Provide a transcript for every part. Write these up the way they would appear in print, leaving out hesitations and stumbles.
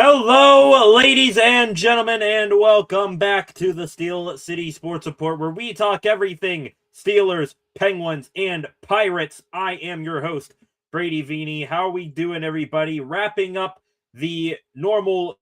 Hello, ladies and gentlemen, and welcome back to the Steel City Sports Report, where we talk everything Steelers, Penguins, and Pirates. I am your host, Brady Vini. How are we doing, everybody? Wrapping up the normal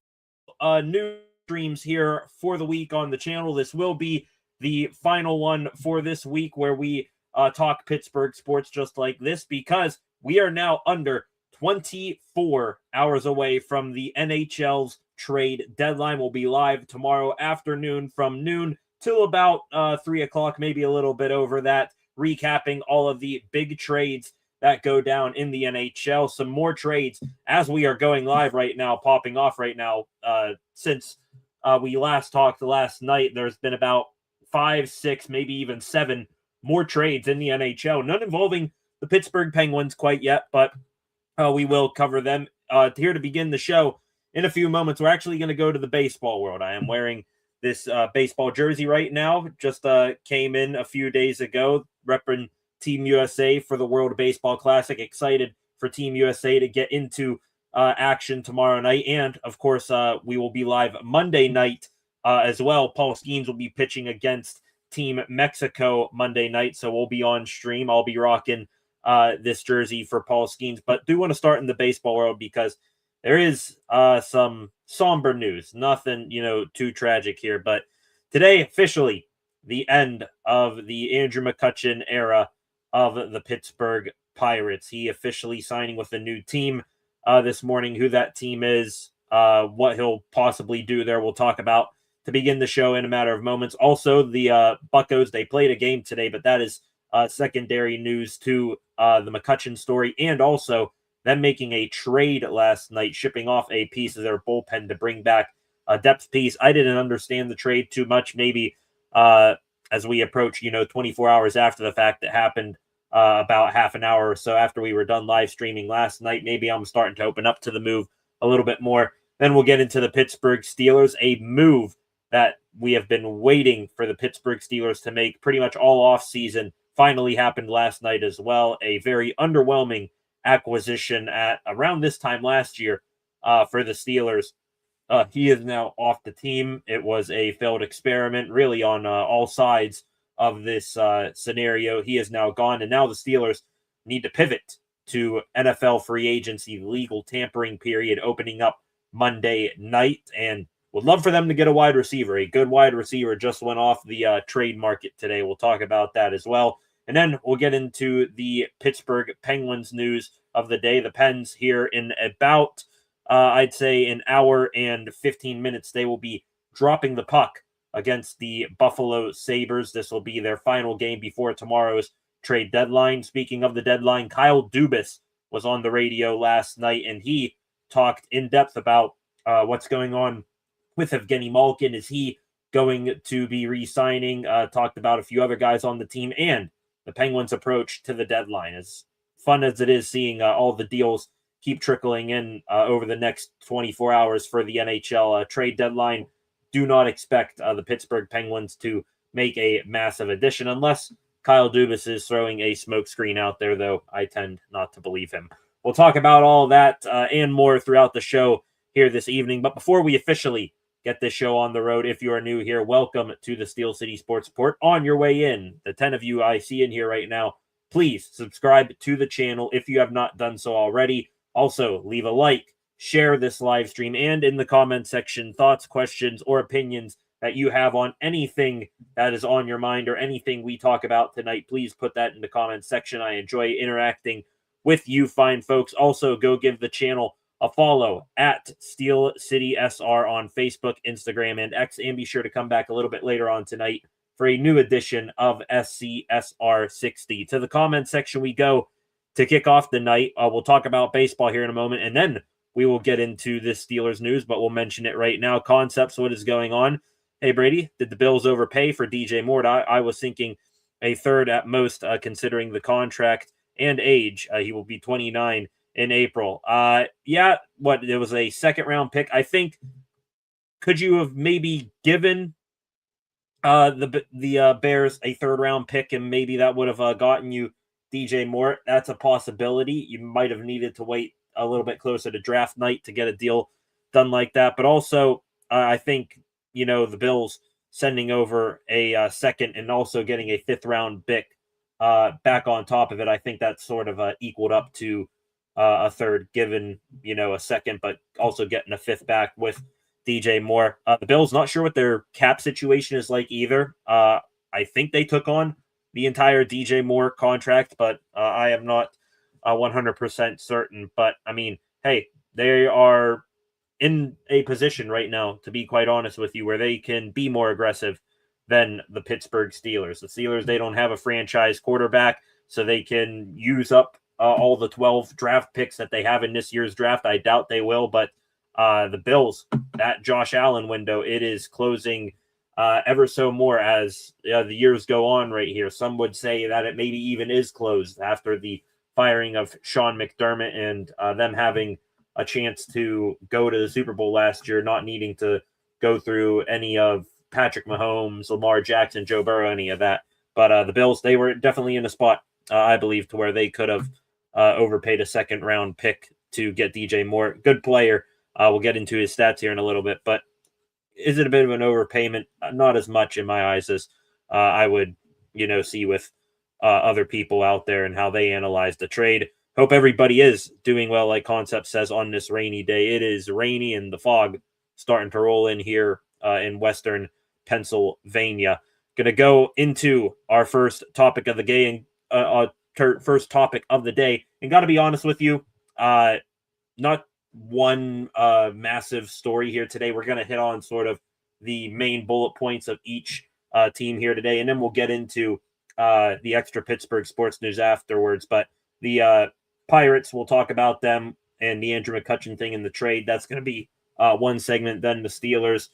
news streams here for the week on the channel. This will be the final one for this week, where we talk Pittsburgh sports just like this, because we are now under 24 hours away from the NHL's trade deadline. Will be live tomorrow afternoon from noon till about 3 o'clock, maybe a little bit over that, recapping all of the big trades that go down in the NHL. Some more trades as we are going live right now, popping off right now. Since we last talked last night, there's been about 5, 6, maybe even 7 more trades in the NHL. None involving the Pittsburgh Penguins quite yet, but we will cover them. Here to begin the show in a few moments, we're actually going to go to the baseball world. I am wearing this baseball jersey right now. Just came in a few days ago, repping Team USA for the World Baseball Classic. Excited for Team USA to get into action tomorrow night. And, of course, we will be live Monday night as well. Paul Skeens will be pitching against Team Mexico Monday night, so we'll be on stream. I'll be rocking this jersey for Paul Skeens, but do want to start in the baseball world because there is some somber news. Nothing, too tragic here, but today, officially, the end of the Andrew McCutchen era of the Pittsburgh Pirates. He officially signing with a new team this morning. Who that team is, what he'll possibly do there, we'll talk about to begin the show in a matter of moments. Also, the Buccos, they played a game today, but that is secondary news to the McCutchen story, and also them making a trade last night, shipping off a piece of their bullpen to bring back a depth piece. I didn't understand the trade too much. Maybe as we approach, 24 hours after the fact, that happened about half an hour or so after we were done live streaming last night. Maybe I'm starting to open up to the move a little bit more. Then we'll get into the Pittsburgh Steelers, a move that we have been waiting for the Pittsburgh Steelers to make pretty much all off season. Finally happened last night as well. A very underwhelming acquisition at around this time last year for the Steelers. He is now off the team. It was a failed experiment, really, on all sides of this scenario. He is now gone, and now the Steelers need to pivot to NFL free agency, legal tampering period opening up Monday night, and would love for them to get a wide receiver. A good wide receiver just went off the trade market today. We'll talk about that as well. And then we'll get into the Pittsburgh Penguins news of the day. The Pens here in about, I'd say, an hour and 15 minutes. They will be dropping the puck against the Buffalo Sabres. This will be their final game before tomorrow's trade deadline. Speaking of the deadline, Kyle Dubas was on the radio last night, and he talked in depth about what's going on with Evgeny Malkin. Is he going to be re-signing? Talked about a few other guys on the team, and the Penguins' approach to the deadline. As fun as it is seeing all the deals keep trickling in over the next 24 hours for the NHL trade deadline, do not expect the Pittsburgh Penguins to make a massive addition unless Kyle Dubas is throwing a smokescreen out there, though I tend not to believe him. We'll talk about all that and more throughout the show here this evening. But before we officially get this show on the road, if you are new here, welcome to the Steel City Sports Report. On your way in, the 10 of you I see in here right now, please subscribe to the channel if you have not done so already. Also, leave a like, share this live stream, and in the comment section, thoughts, questions, or opinions that you have on anything that is on your mind or anything we talk about tonight. Please put that in the comment section. I enjoy interacting with you fine folks. Also, go give the channel a follow at Steel City SR on Facebook, Instagram, and X, and be sure to come back a little bit later on tonight for a new edition of SCSR 60. To the comment section we go to kick off the night. We'll talk about baseball here in a moment, and then we will get into this Steelers news, but we'll mention it right now. Concepts, what is going on? Hey, Brady, did the Bills overpay for DJ Moore? I was thinking a third at most, considering the contract and age. He will be 29 in April. It was a second-round pick. I think, could you have maybe given the Bears a third-round pick, and maybe that would have gotten you DJ Moore? That's a possibility. You might have needed to wait a little bit closer to draft night to get a deal done like that. But also, I think, the Bills sending over a second and also getting a fifth-round pick back on top of it, I think that's sort of equaled up to a third, given, a second, but also getting a fifth back with DJ Moore. The Bills, not sure what their cap situation is like either. I think they took on the entire DJ Moore contract, but I am not 100% certain. But, I mean, hey, they are in a position right now, to be quite honest with you, where they can be more aggressive than the Pittsburgh Steelers. The Steelers, they don't have a franchise quarterback, so they can use up all the 12 draft picks that they have in this year's draft. I doubt they will, but the Bills, that Josh Allen window, it is closing ever so more as the years go on right here. Some would say that it maybe even is closed after the firing of Sean McDermott and them having a chance to go to the Super Bowl last year, not needing to go through any of Patrick Mahomes, Lamar Jackson, Joe Burrow, any of that. But the Bills, they were definitely in a spot, I believe, to where they could have overpaid a second-round pick to get DJ Moore. Good player. We'll get into his stats here in a little bit, but is it a bit of an overpayment? Not as much in my eyes as I would, see with other people out there and how they analyze the trade. Hope everybody is doing well, like Concept says, on this rainy day. It is rainy and the fog starting to roll in here in Western Pennsylvania. Going to go into our first topic of the day and first topic of the day. And got to be honest with you, not one massive story here today. We're going to hit on sort of the main bullet points of each team here today, and then we'll get into the extra Pittsburgh sports news afterwards. But the Pirates, we'll talk about them and the Andrew McCutchen thing in the trade. That's going to be one segment. Then the Steelers,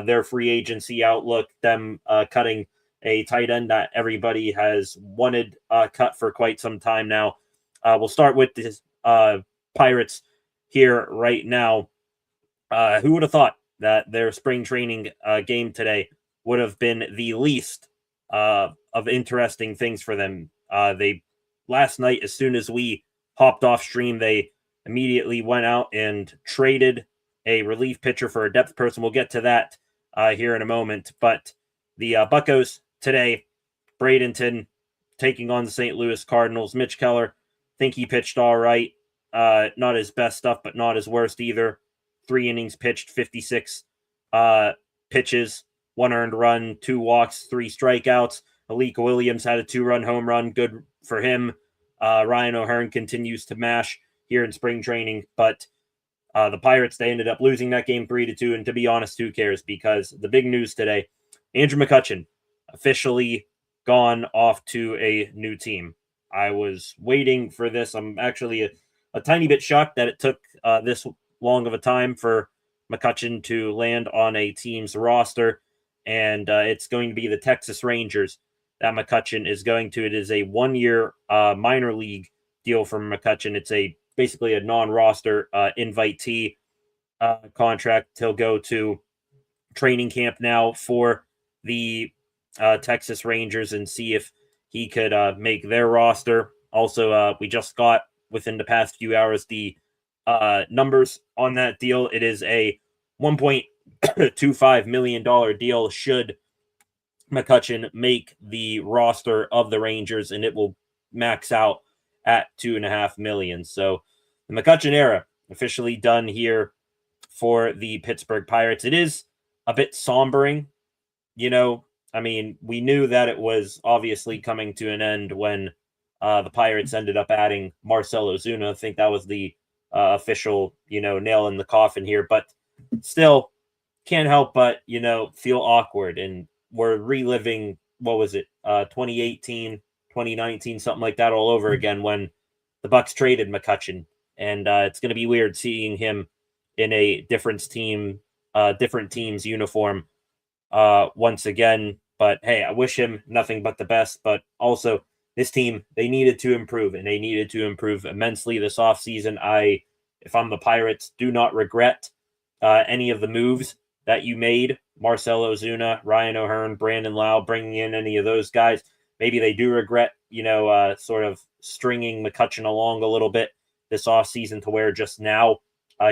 their free agency outlook, them cutting a tight end that everybody has wanted cut for quite some time now. We'll start with the Pirates here right now. Who would have thought that their spring training game today would have been the least of interesting things for them? They last night, as soon as we hopped off stream, they immediately went out and traded a relief pitcher for a depth person. We'll get to that here in a moment. But the Buccos today, Bradenton taking on the St. Louis Cardinals. Mitch Keller, think he pitched all right. Not his best stuff, but not his worst either. 3 innings pitched, 56 pitches, 1 earned run, 2 walks, 3 strikeouts. Alika Williams had a 2-run home run. Good for him. Ryan O'Hearn continues to mash here in spring training, but the Pirates, they ended up losing that game 3-2. And to be honest, who cares? Because the big news today, Andrew McCutchen officially gone off to a new team. I was waiting for this. I'm actually a tiny bit shocked that it took this long of a time for McCutchen to land on a team's roster, and it's going to be the Texas Rangers that McCutchen is going to. It is a 1-year minor league deal for McCutchen. It's basically a non-roster invitee contract. He'll go to training camp now for the Texas Rangers and see if he could make their roster. Also, we just got, within the past few hours, the numbers on that deal. It is a $1.25 million deal should McCutchen make the roster of the Rangers, and it will max out at $2.5 million. So the McCutchen era officially done here for the Pittsburgh Pirates. It is a bit sombering, I mean, we knew that it was obviously coming to an end when the Pirates ended up adding Marcell Ozuna. I think that was the official, nail in the coffin here, but still can't help but, feel awkward. And we're reliving, 2018, 2019, something like that all over again when the Bucs traded McCutchen. And it's going to be weird seeing him in a different team's uniform once again. But hey, I wish him nothing but the best. But also, this team, they needed to improve, and they needed to improve immensely this offseason. If I'm the Pirates, do not regret any of the moves that you made. Marcell Ozuna, Ryan O'Hearn, Brandon Lau, bringing in any of those guys. Maybe they do regret, sort of stringing McCutchen along a little bit this offseason to where just now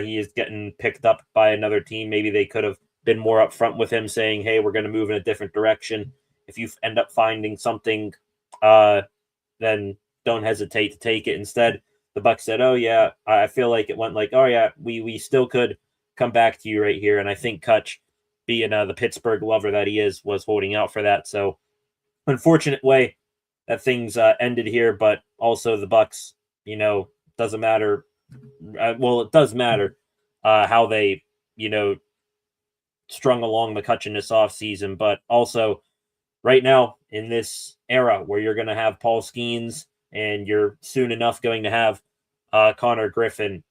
he is getting picked up by another team. Maybe they could have been more upfront with him, saying, "Hey, we're going to move in a different direction. If you end up finding something, then don't hesitate to take it." Instead, the Bucs said, "Oh yeah," I feel like it went like, "Oh yeah, we still could come back to you right here." And I think Kutch, being the Pittsburgh lover that he is, was holding out for that. So unfortunate way that things ended here, but also the Bucs, doesn't matter. Well, it does matter how they, strung along McCutchen this offseason, but also right now in this era where you're going to have Paul Skeens and you're soon enough going to have Connor Griffin,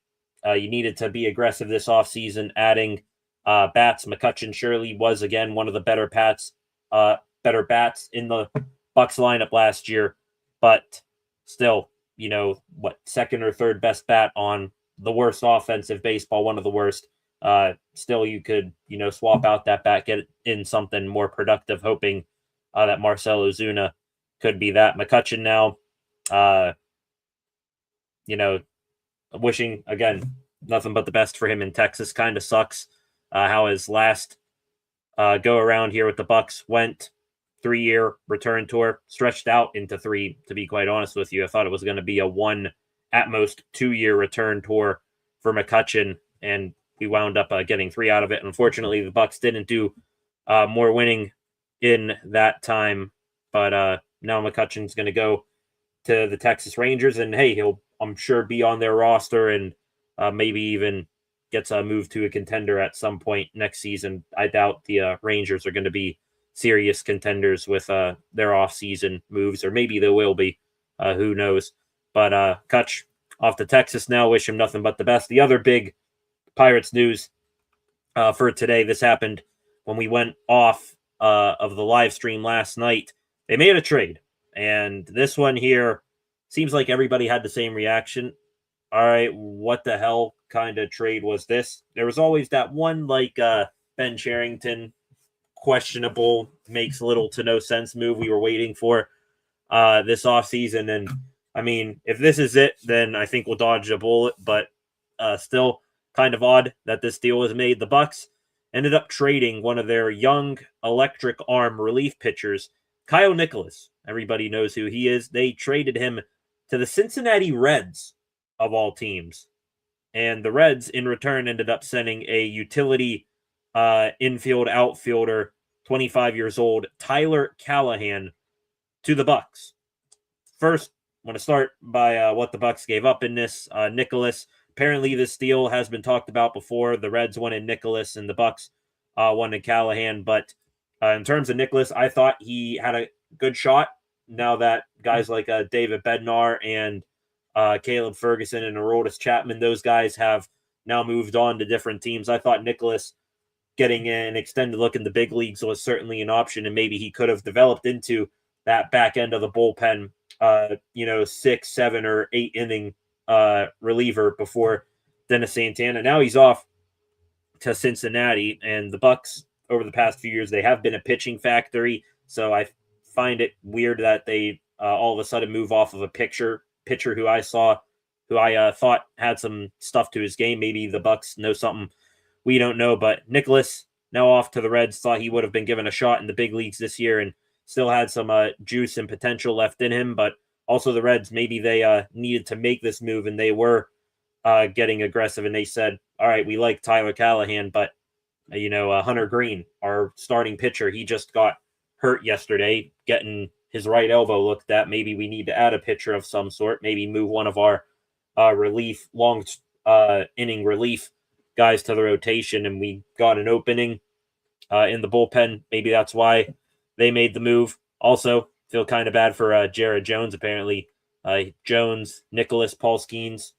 you needed to be aggressive this offseason, adding bats. McCutchen surely was again one of the better bats in the Bucs lineup last year, but still, second or third best bat on the worst offensive baseball, one of the worst. Still, you could, swap out that bat, get in something more productive, hoping that Marcell Ozuna could be that. McCutchen now, wishing, again, nothing but the best for him in Texas. Kind of sucks how his last go around here with the Bucs went. 3-year return tour, stretched out into 3, to be quite honest with you. I thought it was going to be a 1, at most 2-year return tour for McCutchen, and we wound up getting 3 out of it. Unfortunately, the Bucs didn't do more winning in that time, but now McCutchen's going to go to the Texas Rangers, and hey, he'll, I'm sure, be on their roster and maybe even gets moved to a contender at some point next season. I doubt the Rangers are going to be serious contenders with their off-season moves, or maybe they will be. Who knows? But Kutch off to Texas now. Wish him nothing but the best. The other big Pirates news for today, this happened when we went off of the live stream last night. They made a trade, and this one here seems like everybody had the same reaction. All right, what the hell kind of trade was this? There was always that one, like Ben Cherington, questionable, makes little to no sense move we were waiting for this offseason. And I mean, if this is it, then I think we'll dodge a bullet, but still kind of odd that this deal was made. The Bucs ended up trading one of their young electric arm relief pitchers, Kyle Nicholas. Everybody knows who he is. They traded him to the Cincinnati Reds, of all teams. And the Reds, in return, ended up sending a utility infield outfielder, 25 years old, Tyler Callahan, to the Bucs. First, I want to start by what the Bucs gave up in this. Nicholas, apparently this deal has been talked about before. The Reds wanted Nicholas and the Bucs wanted Callahan. But in terms of Nicholas, I thought he had a good shot now that guys like David Bednar and Caleb Ferguson and Aroldis Chapman, those guys have now moved on to different teams. I thought Nicholas getting an extended look in the big leagues was certainly an option, and maybe he could have developed into that back end of the bullpen, 6, 7, or 8 inning reliever before Dennis Santana. Now he's off to Cincinnati, and the Bucs over the past few years, they have been a pitching factory. So I find it weird that they all of a sudden move off of a pitcher who I thought had some stuff to his game. Maybe the Bucs know something we don't know, but Nicholas, now off to the Reds, thought he would have been given a shot in the big leagues this year and still had some juice and potential left in him. But also the Reds, maybe they needed to make this move, and they were getting aggressive, and they said, all right, we like Tyler Callahan, but Hunter Green, our starting pitcher, he just got hurt yesterday, getting his right elbow looked at. Maybe we need to add a pitcher of some sort, maybe move one of our long inning relief guys to the rotation, and we got an opening in the bullpen. Maybe that's why they made the move. Also, feel kind of bad for Jared Jones, apparently. Jones, Nicholas, Paul Skeens,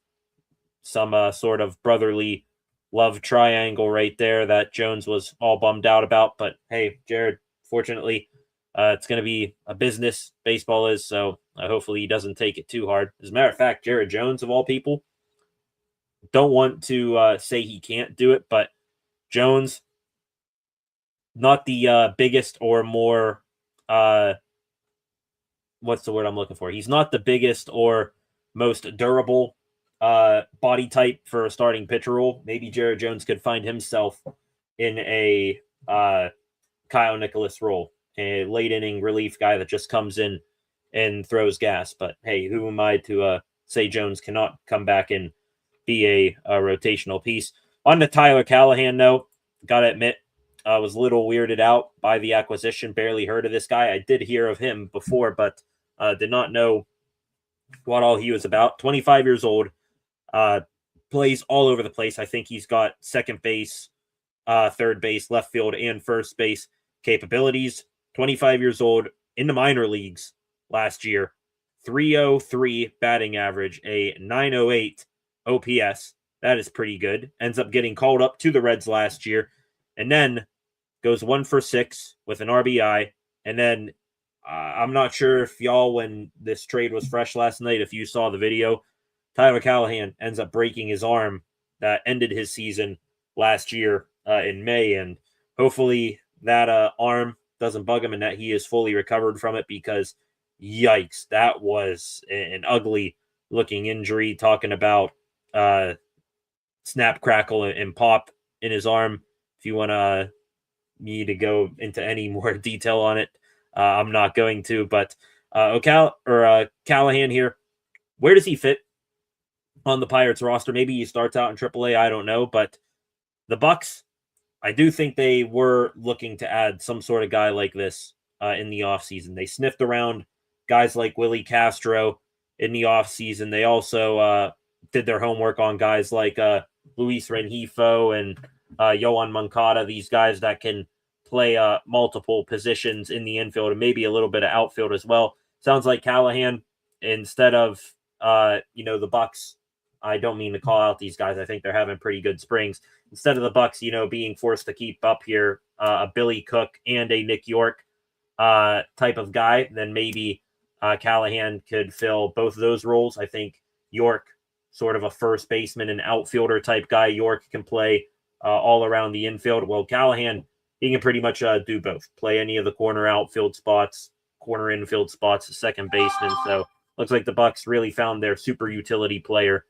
some sort of brotherly love triangle right there that Jones was all bummed out about. But hey, Jared, fortunately, it's going to be a business, baseball is, so hopefully he doesn't take it too hard. As a matter of fact, Jared Jones, of all people, don't want to say he can't do it, but Jones, not the biggest or more, what's the word I'm looking for? He's not the biggest or most durable body type for a starting pitcher role. Maybe Jared Jones could find himself in a Kyle Nicholas role, a late inning relief guy that just comes in and throws gas. But hey, who am I to say Jones cannot come back and be a rotational piece? On to Tyler Callahan, though, gotta admit, I was a little weirded out by the acquisition. Barely heard of this guy. I did hear of him before, but did not know what all he was about. 25 years old, plays all over the place. I think he's got second base, third base, left field, and first base capabilities. 25 years old, in the minor leagues last year. 303 batting average, a 908 OPS. That is pretty good. Ends up getting called up to the Reds last year, and then goes 1 for 6 with an RBI. And then I'm not sure if y'all, when this trade was fresh last night, if you saw the video, Tyler Callahan ends up breaking his arm that ended his season last year in May. And hopefully that arm doesn't bug him and that he is fully recovered from it, because yikes, that was an ugly looking injury. Talking about snap, crackle, and pop in his arm. If you want me to go into any more detail on it, I'm not going to. But Callahan here, where does he fit on the Pirates roster? Maybe he starts out in AAA, I don't know. But the Bucs, I do think they were looking to add some sort of guy like this in the offseason. They sniffed around guys like Willie Castro in the offseason. They also did their homework on guys like Luis Rengifo and Yohan Moncada, these guys that can play multiple positions in the infield and maybe a little bit of outfield as well. Sounds like Callahan, instead of the Bucs, I don't mean to call out these guys. I think they're having pretty good springs. Instead of the Bucs, being forced to keep up here a Billy Cook and a Nick York type of guy, then maybe Callahan could fill both of those roles. I think York, sort of a first baseman and outfielder type guy. York can play all around the infield. Well, Callahan, he can pretty much do both. Play any of the corner outfield spots, corner infield spots, second baseman. So looks like the Bucs really found their super utility player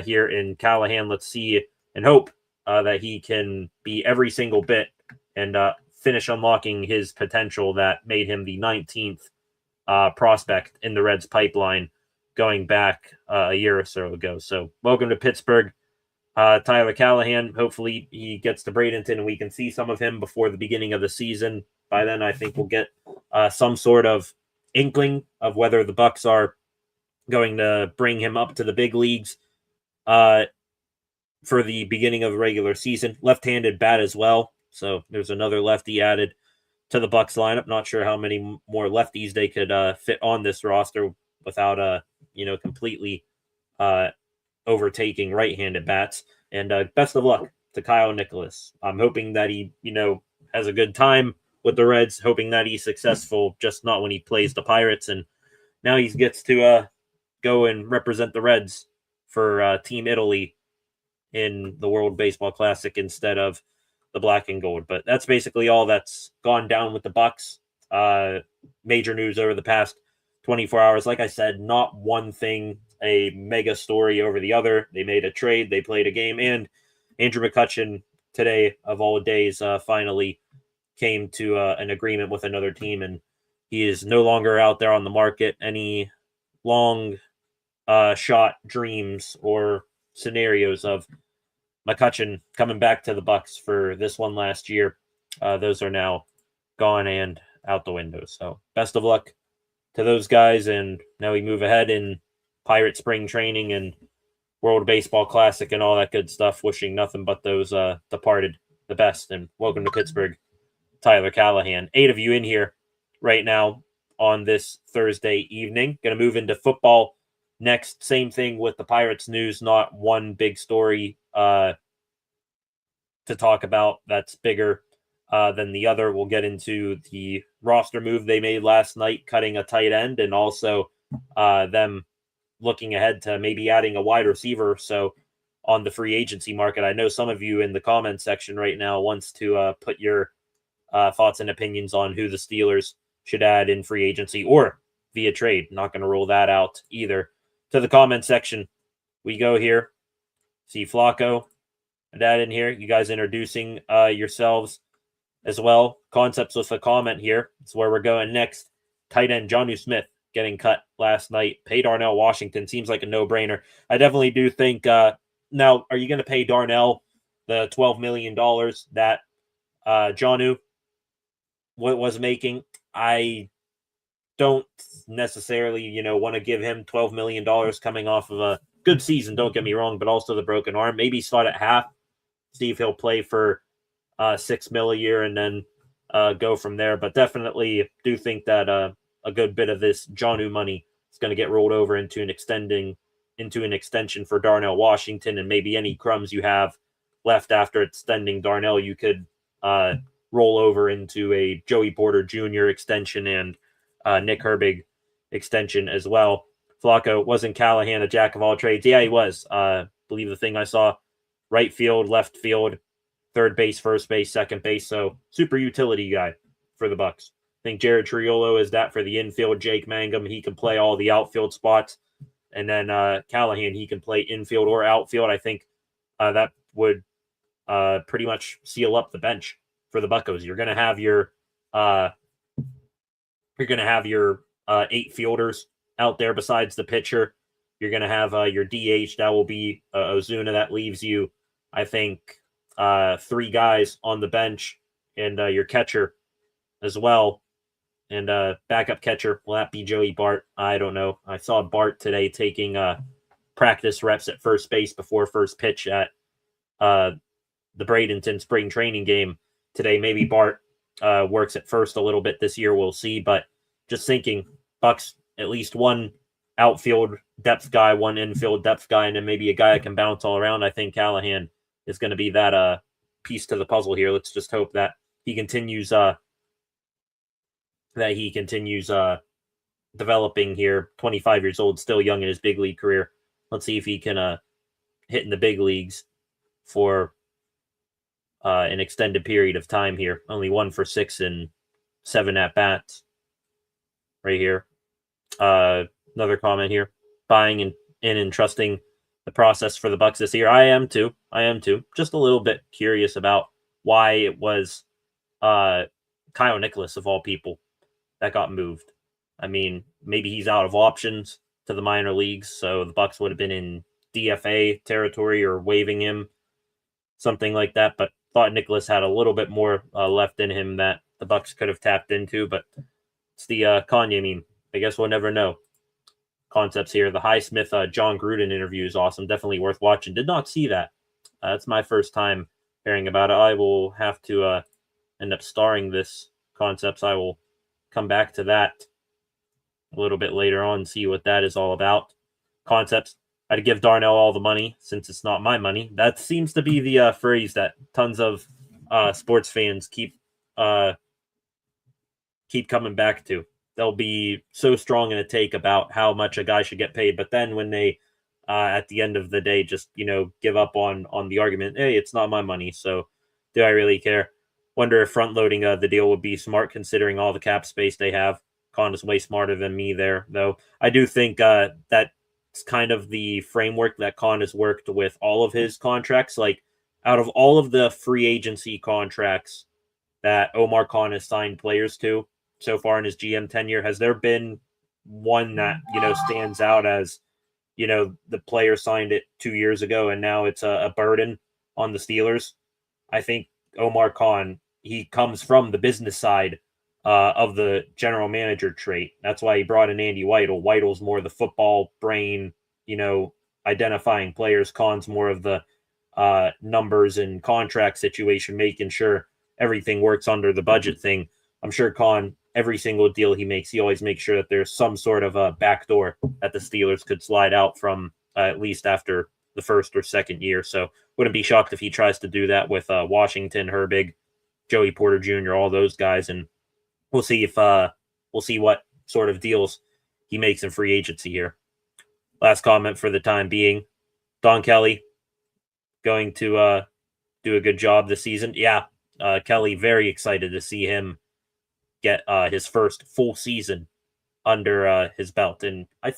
here in Callahan. Let's see and hope that he can be every single bit and finish unlocking his potential that made him the 19th prospect in the Reds pipeline going back a year or so ago. So welcome to Pittsburgh, Tyler Callahan. Hopefully he gets to Bradenton and we can see some of him before the beginning of the season. By then, I think we'll get some sort of inkling of whether the Bucs are going to bring him up to the big leagues for the beginning of the regular season. Left-handed bat as well. So there's another lefty added to the Bucs lineup. Not sure how many more lefties they could fit on this roster without completely overtaking right-handed bats. And best of luck to Kyle Nicholas. I'm hoping that he, has a good time with the Reds, hoping that he's successful, just not when he plays the Pirates. And now he gets to go and represent the Reds for Team Italy in the World Baseball Classic instead of the black and gold. But that's basically all that's gone down with the Bucs. Major news over the past 24 hours. Like I said, not one thing, a mega story over the other. They made a trade, they played a game, and Andrew McCutchen today, of all days, finally came to an agreement with another team, and he is no longer out there on the market. Any long shot dreams or scenarios of McCutchen coming back to the Bucs for this one last year, those are now gone and out the window. So best of luck to those guys, and now we move ahead in Pirate spring training and World Baseball Classic and all that good stuff, wishing nothing but those departed the best. And welcome to Pittsburgh, Tyler Callahan. 8 of you in here right now on this Thursday evening. Going to move into football next. Same thing with the Pirates news. Not one big story to talk about that's bigger than the other. We'll get into the roster move they made last night, cutting a tight end, and also them looking ahead to maybe adding a wide receiver. So on the free agency market, I know some of you in the comment section right now wants to put your thoughts and opinions on who the Steelers should add in free agency or via trade. Not going to rule that out either. To the comment section, we go here. See Flacco, that in here. You guys introducing yourselves as well. Concepts with a comment here. That's where we're going next. Tight end Jonnu Smith getting cut last night. Pay Darnell Washington seems like a no-brainer. I definitely do think. Now, are you going to pay Darnell the $12 million that Jonnu was making? I don't necessarily, want to give him $12 million coming off of a good season. Don't get me wrong, but also the broken arm. Maybe start at half. See if he'll play for $6 million a year and then go from there. But definitely do think that a good bit of this Jonnu money is going to get rolled over into an extension for Darnell Washington, and maybe any crumbs you have left after extending Darnell, you could roll over into a Joey Porter Jr. extension and Nick Herbig extension as well. Flacco, wasn't Callahan a jack of all trades? Yeah, he was. Believe the thing I saw, right field, left field, third base, first base, second base. So super utility guy for the Bucs. I think Jared Triolo is that for the infield. Jake Mangum, he can play all the outfield spots. And then Callahan, he can play infield or outfield. I think that would pretty much seal up the bench for the Buccos. You're going to have your 8 fielders out there besides the pitcher. You're going to have your DH. That will be Ozuna. That leaves you, I think, 3 guys on the bench, and your catcher as well. And backup catcher, will that be Joey Bart? I don't know. I saw Bart today taking practice reps at first base before first pitch at the Bradenton spring training game today. Maybe Bart works at first a little bit this year. We'll see. But just thinking, Bucs, at least one outfield depth guy, one infield depth guy, and then maybe a guy that can bounce all around. I think Callahan is going to be that piece to the puzzle here. Let's just hope that he continues developing here. 25 years old, still young in his big league career. Let's see if he can hit in the big leagues for an extended period of time here. Only 1 for 6 and 7 at bats right here. Another comment here. Buying and trusting the process for the Bucs this year. I am too. Just a little bit curious about why it was Kyle Nicholas, of all people, that got moved. I mean, maybe he's out of options to the minor leagues, so the Bucs would have been in DFA territory or waiving him, something like that. But thought Nicholas had a little bit more left in him that the Bucs could have tapped into. But it's the Kanye meme. I guess we'll never know. Concepts here. The Highsmith John Gruden interview is awesome. Definitely worth watching. Did not see that. That's my first time hearing about it. I will have to end up starring this. Concepts. I will come back to that a little bit later on, see what that is all about. Concepts. I'd give Darnell all the money since it's not my money. That seems to be the phrase that tons of sports fans keep coming back to. They'll be so strong in a take about how much a guy should get paid, but then when they at the end of the day just give up on the argument, hey, it's not my money, so do I really care? Wonder if front loading the deal would be smart considering all the cap space they have. Con is way smarter than me there, though. I do think that's kind of the framework that Con has worked with all of his contracts. Like, out of all of the free agency contracts that Omar Khan has signed players to so far in his GM tenure, has there been one that, stands out as, the player signed it 2 years ago and now it's a burden on the Steelers? I think Omar Khan, he comes from the business side of the general manager trait. That's why he brought in Andy Weidel. Weidel's more the football brain, identifying players. Khan's more of the numbers and contract situation, making sure everything works under the budget thing. I'm sure Khan, every single deal he makes, he always makes sure that there's some sort of a backdoor that the Steelers could slide out from at least after the first or second year. So wouldn't be shocked if he tries to do that with Washington, Herbig, Joey Porter Jr., all those guys. And we'll see what sort of deals he makes in free agency here. Last comment for the time being. Don Kelly going to do a good job this season. Yeah, Kelly, very excited to see him get his first full season under his belt. And I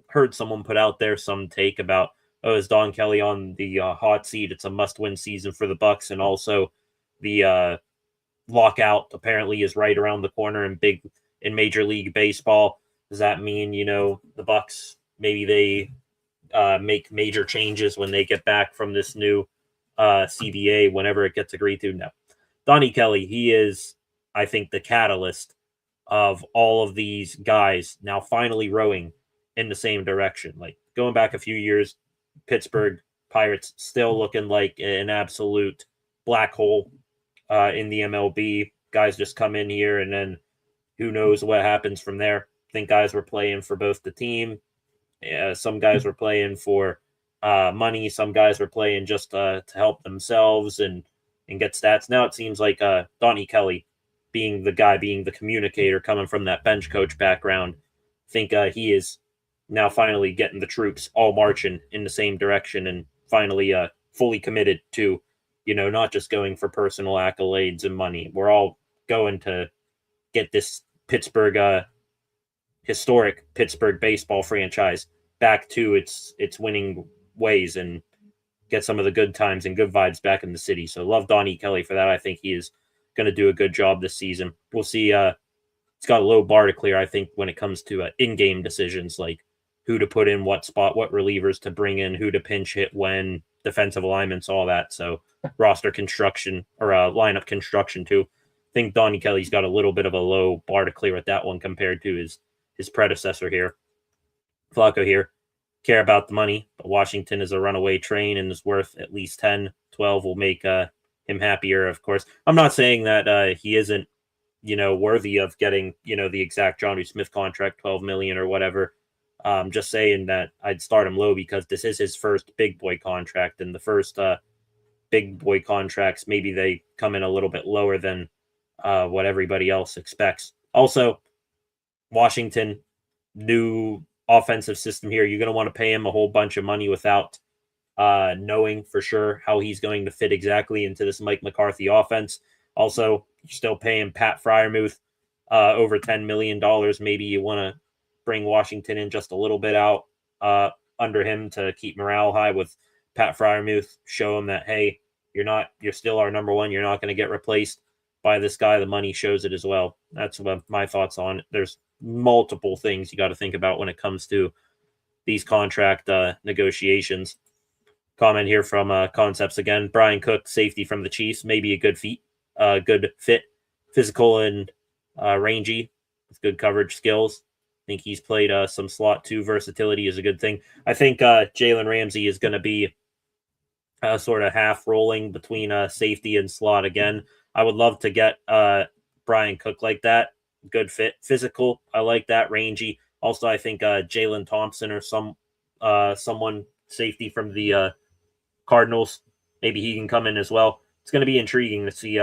heard someone put out there some take about is Don Kelly on the hot seat. It's a must-win season for the Bucs, and also the lockout apparently is right around the corner in Major League Baseball. Does that mean, the Bucs, maybe they make major changes when they get back from this new CBA whenever it gets agreed to? No. Donnie Kelly, he is, I think, the catalyst of all of these guys now finally rowing in the same direction. Like, going back a few years, Pittsburgh Pirates still looking like an absolute black hole in the MLB. Guys just come in here, and then who knows what happens from there. I think guys were playing for both the team. Some guys were playing for money. Some guys were playing just to help themselves and get stats. Now it seems like Donnie Kelly, being the communicator, coming from that bench coach background, I think he is now finally getting the troops all marching in the same direction and finally fully committed to, not just going for personal accolades and money. We're all going to get this historic Pittsburgh baseball franchise back to its winning ways and get some of the good times and good vibes back in the city. So love Donnie Kelly for that. I think he is going to do a good job this season. We'll see. It's got a low bar to clear, I think, when it comes to in-game decisions, like who to put in what spot, what relievers to bring in, who to pinch hit when, defensive alignments, all that. So roster construction or lineup construction too. I think Donnie Kelly's got a little bit of a low bar to clear with that one compared to his predecessor here. Flacco here. Care about the money, but Washington is a runaway train and is worth at least 10, 12 will make him happier, of course. I'm not saying that he isn't, worthy of getting, the exact Jonnu Smith contract, $12 million or whatever. Just saying that I'd start him low because this is his first big boy contract, and the first big boy contracts, maybe they come in a little bit lower than what everybody else expects. Also, Washington, new offensive system here. You're going to want to pay him a whole bunch of money without knowing for sure how he's going to fit exactly into this Mike McCarthy offense. Also, you're still paying Pat Freiermuth over $10 million. Maybe you want to bring Washington in just a little bit out under him to keep morale high with Pat Freiermuth. Show him that, hey, you're still our number one. You're not going to get replaced by this guy. The money shows it as well. That's what my thoughts on it. There's multiple things you got to think about when it comes to these contract negotiations. Comment here from Concepts again. Brian Cook, safety from the Chiefs, maybe a good fit, physical and rangy with good coverage skills. I think he's played some slot too. Versatility is a good thing. I think Jalen Ramsey is going to be sort of half rolling between safety and slot again. I would love to get Brian Cook like that. Good fit, physical. I like that, rangy. Also, I think Jalen Thompson or someone safety from the Cardinals, maybe he can come in as well. It's going to be intriguing to see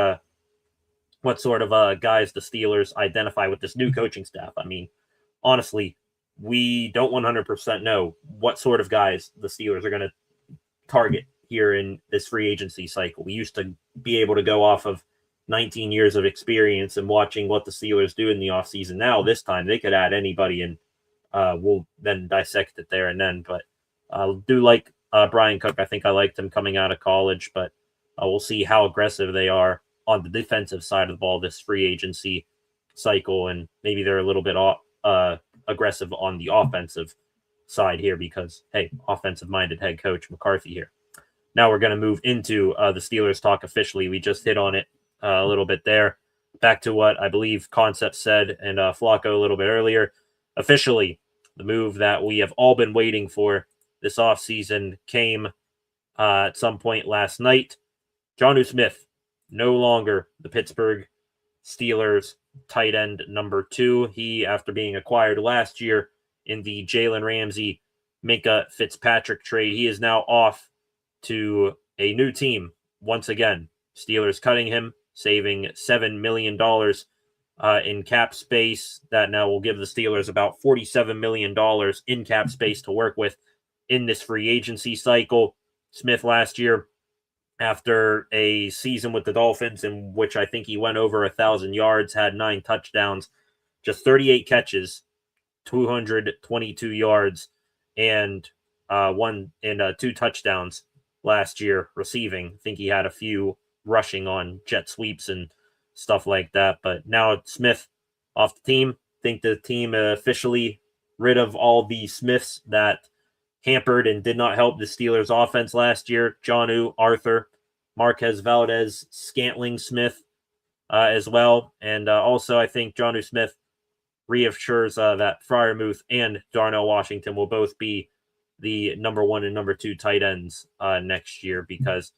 what sort of guys the Steelers identify with this new coaching staff. I mean, honestly, we don't 100% know what sort of guys the Steelers are going to target here in this free agency cycle. We used to be able to go off of 19 years of experience and watching what the Steelers do in the offseason. Now, this time, they could add anybody, and we'll then dissect it there and then. But I do like Brian Cook. I think I liked him coming out of college, but we'll see how aggressive they are on the defensive side of the ball this free agency cycle, and maybe they're a little bit aggressive on the offensive side here because, hey, offensive-minded head coach McCarthy here. Now we're going to move into the Steelers talk officially. We just hit on it a little bit there. Back to what I believe Concept said and Flacco a little bit earlier. Officially, the move that we have all been waiting for this offseason came at some point last night. Jonnu Smith, no longer the Pittsburgh Steelers tight end number 2. He, after being acquired last year in the Jalen Ramsey, Minka Fitzpatrick trade, he is now off to a new team once again. Steelers cutting him, saving $7 million in cap space. That now will give the Steelers about $47 million in cap space to work with in this free agency cycle. Smith last year, after a season with the Dolphins in which I think he went over 1,000 yards, had 9 touchdowns, just 38 catches, 222 yards, and one and 2 touchdowns last year receiving. I think he had a few rushing on jet sweeps and stuff like that. But now Smith off the team. I think the team officially rid of all the Smiths that hampered and did not help the Steelers' offense last year. Jonnu, Arthur, Marquez Valdez, Scantling Smith as well. And also, I think Jonnu Smith reassures that Freiermuth and Darnell Washington will both be the number 1 and number 2 tight ends next year, because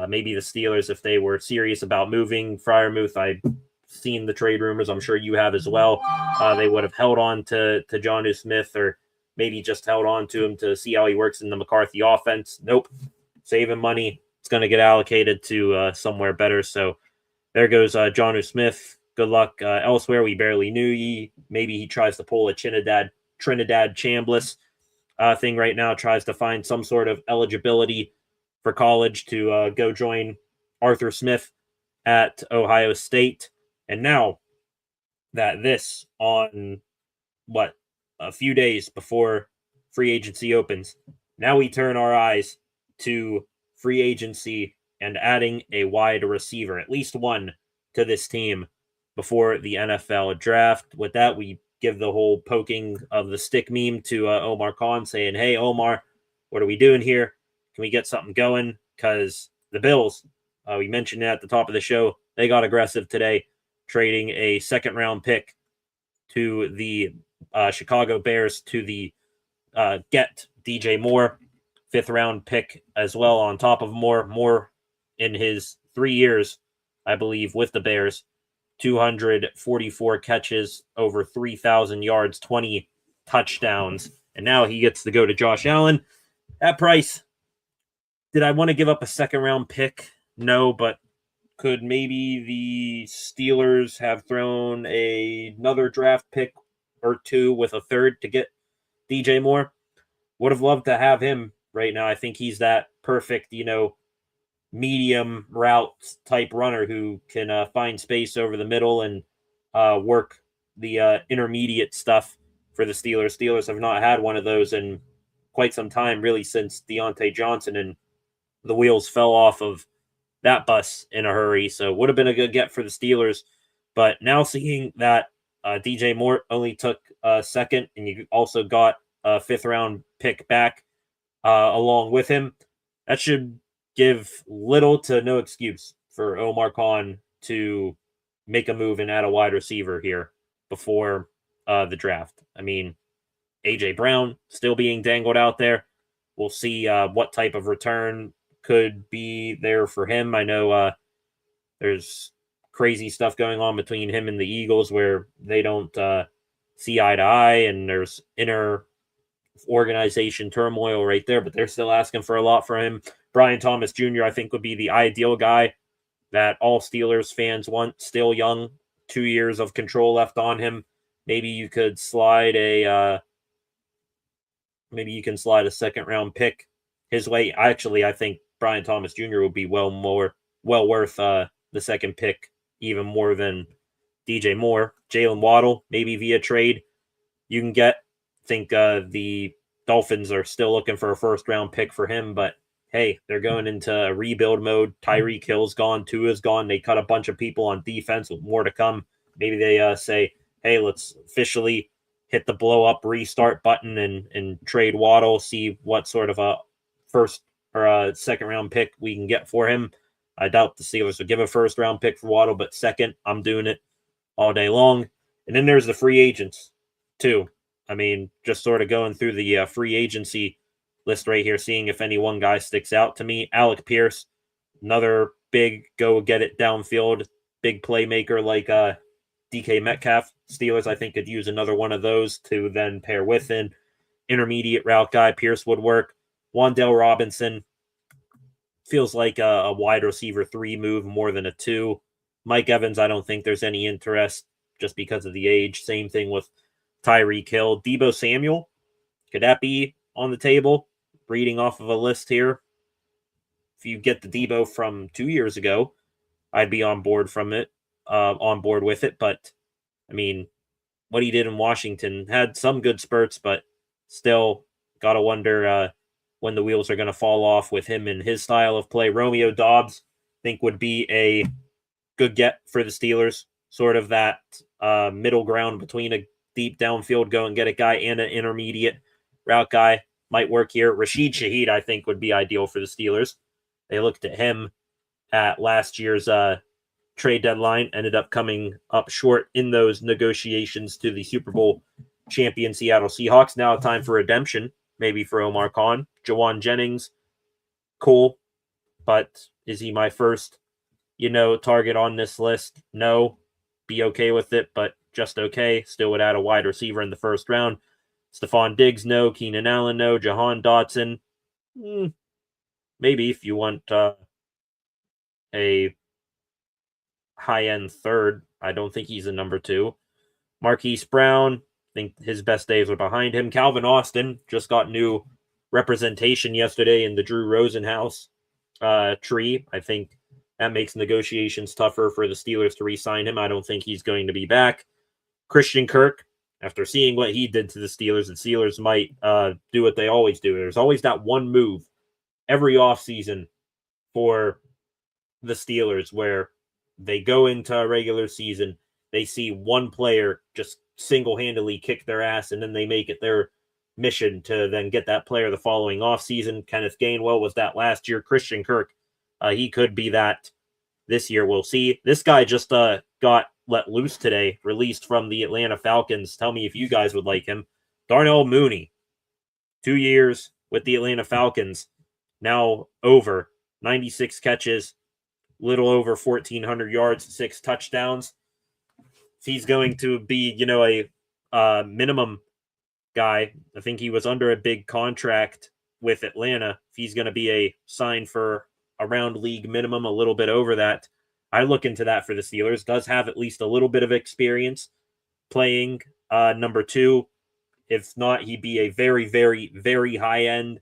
maybe the Steelers, if they were serious about moving Freiermuth, I've seen the trade rumors, I'm sure you have as well, they would have held on to Jonnu Smith, or maybe just held on to him to see how he works in the McCarthy offense. Nope. Saving money. It's going to get allocated to somewhere better. So there goes Jonnu Smith. Good luck elsewhere. We barely knew ye. Maybe he tries to pull a Trinidad Chambliss thing right now, tries to find some sort of eligibility for college to go join Arthur Smith at Ohio State. And now that this on a few days before free agency opens, now we turn our eyes to free agency and adding a wide receiver, at least one, to this team before the NFL draft. With that, we give the whole poking of the stick meme to Omar Khan, saying, hey, Omar, what are we doing here? Can we get something going? Because the Bills, we mentioned it at the top of the show, they got aggressive today, trading a second-round pick to the Chicago Bears to get DJ Moore, 5th-round pick as well on top of Moore. Moore in his 3 years, I believe, with the Bears, 244 catches, over 3,000 yards, 20 touchdowns. And now he gets to go to Josh Allen. At price, did I want to give up a second-round pick? No, but could maybe the Steelers have thrown another draft pick or 2 with a 3rd to get DJ Moore? Would have loved to have him right now. I think he's that perfect, medium route type runner who can find space over the middle and work the intermediate stuff for the Steelers. Steelers have not had one of those in quite some time, really, since Deontay Johnson, and the wheels fell off of that bus in a hurry. So would have been a good get for the Steelers. But now seeing that DJ Moore only took a 2nd, and you also got a 5th-round pick back along with him, that should give little to no excuse for Omar Khan to make a move and add a wide receiver here before the draft. I mean, A.J. Brown still being dangled out there. We'll see what type of return could be there for him. I know there's crazy stuff going on between him and the Eagles where they don't see eye to eye, and there's inner organization turmoil right there, but they're still asking for a lot for him. Brian Thomas Jr., I think, would be the ideal guy that all Steelers fans want. Still young, 2 years of control left on him. Maybe you could slide a 2nd-round pick his way. I think Brian Thomas Jr. would be well worth the 2nd pick, even more than DJ Moore. Jalen Waddle, maybe via trade, you can get. I think the Dolphins are still looking for a 1st-round pick for him, but hey, they're going into a rebuild mode. Tyreek Hill's gone, Tua's gone. They cut a bunch of people on defense with more to come. Maybe they say, hey, let's officially hit the blow-up restart button and trade Waddle, see what sort of a 1st or a 2nd-round pick we can get for him. I doubt the Steelers would give a 1st-round pick for Waddle, but 2nd, I'm doing it all day long. And then there's the free agents, too. I mean, just sort of going through the free agency list right here, seeing if any one guy sticks out to me. Alec Pierce, another big go-get-it downfield, big playmaker like DK Metcalf. Steelers, I think, could use another one of those to then pair with an intermediate route guy. Pierce would work. Wan'Dale Robinson feels like a wide receiver 3 move more than a 2. Mike Evans, I don't think there's any interest just because of the age. Same thing with Tyreek Hill. Deebo Samuel, could that be on the table? Reading off of a list here. If you get the Deebo from 2 years ago, I'd be on board with it. But I mean, what he did in Washington had some good spurts, but still gotta wonder when the wheels are going to fall off with him and his style of play. Romeo Doubs, I think, would be a good get for the Steelers. Sort of that middle ground between a deep downfield go and get a guy and an intermediate route guy might work here. Rashid Shaheed, I think, would be ideal for the Steelers. They looked at him at last year's trade deadline, ended up coming up short in those negotiations to the Super Bowl champion Seattle Seahawks. Now time for redemption, maybe for Omar Khan. Jawan Jennings, cool, but is he my first, target on this list? No. Be okay with it, but just okay. Still would add a wide receiver in the first round. Stephon Diggs, no. Keenan Allen, no. Jahan Dotson, maybe if you want a high-end third. I don't think he's a number 2. Marquise Brown, I think his best days are behind him. Calvin Austin just got new representation yesterday in the Drew Rosenhaus tree. I think that makes negotiations tougher for the Steelers to re-sign him. I don't think he's going to be back. Christian Kirk, after seeing what he did to the Steelers might do what they always do. There's always that one move every offseason for the Steelers where they go into a regular season, they see one player just single-handedly kick their ass, and then they make it their mission to then get that player the following offseason. Kenneth Gainwell was that last year. Christian Kirk, he could be that this year. We'll see. This guy just got let loose today, released from the Atlanta Falcons. Tell me if you guys would like him. Darnell Mooney, 2 years with the Atlanta Falcons, now over 96 catches, little over 1,400 yards, 6 touchdowns. If he's going to be, a minimum guy, I think he was under a big contract with Atlanta. If he's going to be a sign for around league minimum, a little bit over that, I look into that for the Steelers. Does have at least a little bit of experience playing number 2. If not, he'd be a very, very, very high-end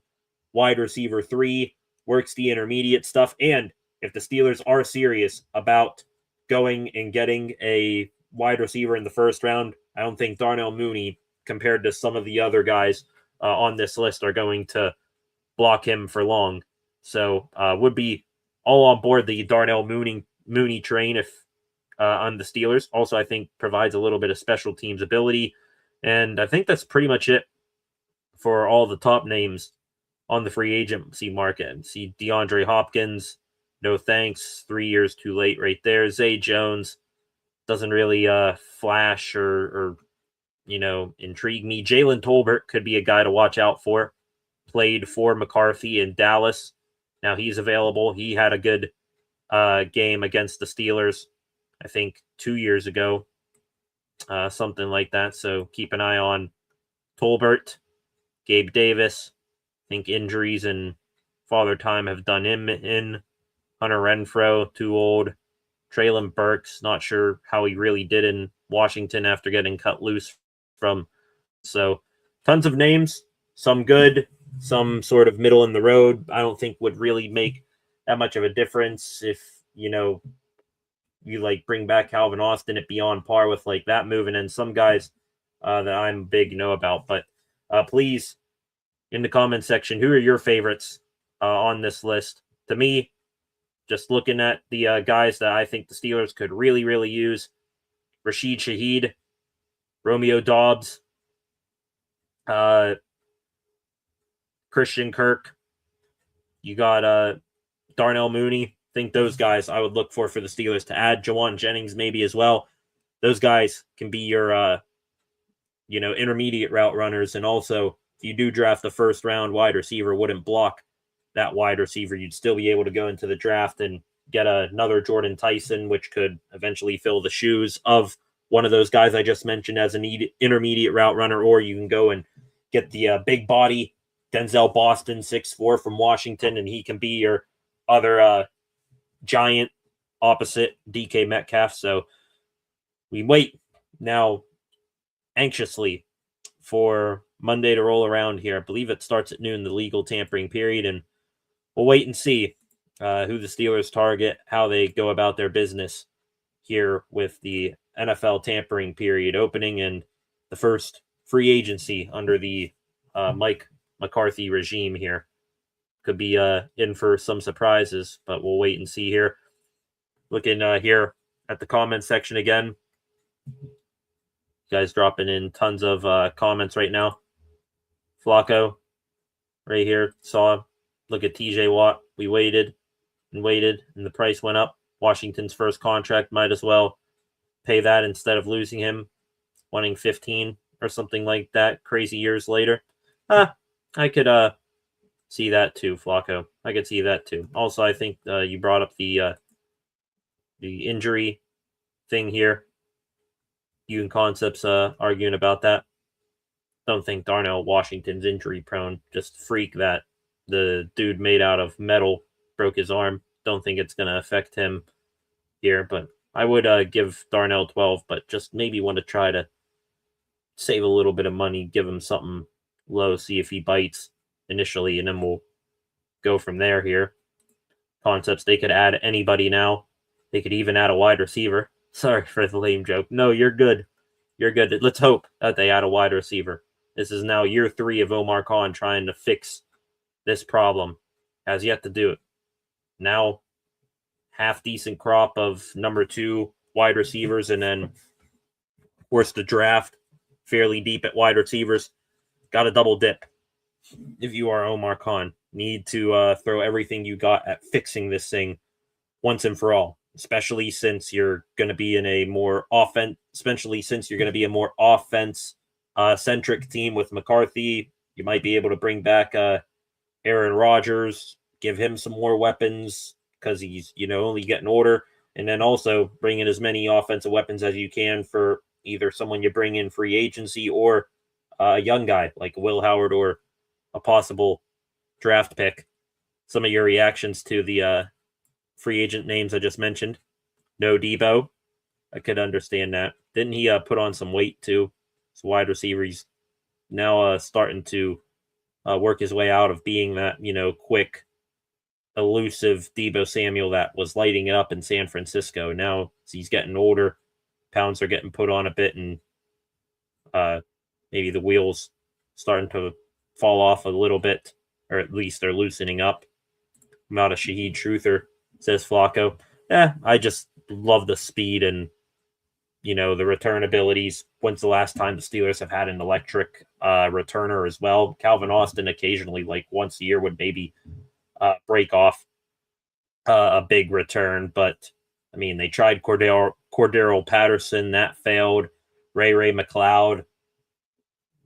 wide receiver 3, works the intermediate stuff. And if the Steelers are serious about going and getting a wide receiver in the first round, I don't think Darnell Mooney, compared to some of the other guys on this list, are going to block him for long. So would be all on board the Darnell Mooney train if on the Steelers. Also, I think provides a little bit of special teams ability. And I think that's pretty much it for all the top names on the free agency market. See DeAndre Hopkins, no thanks, 3 years too late right there. Zay Jones doesn't really flash or intrigue me. Jalen Tolbert could be a guy to watch out for. Played for McCarthy in Dallas. Now he's available. He had a good game against the Steelers, I think 2 years ago, something like that. So keep an eye on Tolbert. Gabe Davis, I think injuries and father time have done him in. Hunter Renfrow, too old. Treylon Burks, not sure how he really did in Washington after getting cut loose from. So tons of names, some good, some sort of middle in the road. I don't think would really make that much of a difference if, you bring back Calvin Austin at beyond par with that move. And then some guys that I'm big know about. But please, in the comment section, who are your favorites on this list? To me, just looking at the guys that I think the Steelers could really, really use, Rashid Shaheed, Romeo Doubs, Christian Kirk, you got Darnell Mooney. I think those guys I would look for the Steelers to add. Jawan Jennings maybe as well. Those guys can be your, intermediate route runners. And also, if you do draft the first round wide receiver, wouldn't block that wide receiver, you'd still be able to go into the draft and get another Jordan Tyson, which could eventually fill the shoes of one of those guys I just mentioned as an intermediate route runner, or you can go and get the big body Denzel Boston, 6'4" from Washington, and he can be your other giant opposite DK Metcalf. So we wait now anxiously for Monday to roll around here. I believe it starts at noon, the legal tampering period, and we'll wait and see who the Steelers target, how they go about their business here with the NFL tampering period opening and the first free agency under the Mike McCarthy regime here. could be in for some surprises, but we'll wait and see here. Looking here at the comment section again. You guys dropping in tons of comments right now. Flacco, right here, saw him. Look at TJ Watt. We waited and waited, and the price went up. Washington's first contract, might as well pay that instead of losing him, wanting 15 or something like that, crazy years later. I could see that too, Flacco. I could see that too. Also, I think you brought up the injury thing here. You and Concepts arguing about that. Don't think Darnell Washington's injury prone. Just freak that the dude made out of metal broke his arm. Don't think it's going to affect him here, but I would give Darnell 12, but just maybe want to try to save a little bit of money, give him something low, see if he bites initially, and then we'll go from there here. Concepts, they could add anybody now. They could even add a wide receiver. Sorry for the lame joke. No, you're good. You're good. Let's hope that they add a wide receiver. This is now year 3 of Omar Khan trying to fix this problem. Has yet to do it. Now, half-decent crop of number 2 wide receivers, and then, of course, the draft fairly deep at wide receivers. Got a double dip. If you are Omar Khan, need to throw everything you got at fixing this thing once and for all. Especially since you're going to be in a more offense-centric team with McCarthy. You might be able to bring back Aaron Rodgers, give him some more weapons because he's only getting older, and then also bring in as many offensive weapons as you can for either someone you bring in free agency or a young guy like Will Howard or a possible draft pick. Some of your reactions to the free agent names I just mentioned. No Debo. I could understand that. Didn't he put on some weight too? So wide receiver, he's now starting to work his way out of being that, quick, elusive Debo Samuel that was lighting it up in San Francisco. Now he's getting older. Pounds are getting put on a bit, and maybe the wheels starting to fall off a little bit, or at least they're loosening up. I'm not a Shaheed Truther, says Flacco. I just love the speed and, the return abilities. When's the last time the Steelers have had an electric returner as well? Calvin Austin occasionally, like once a year, would maybe break off a big return. But, I mean, they tried Cordero Patterson. That failed. Ray McLeod,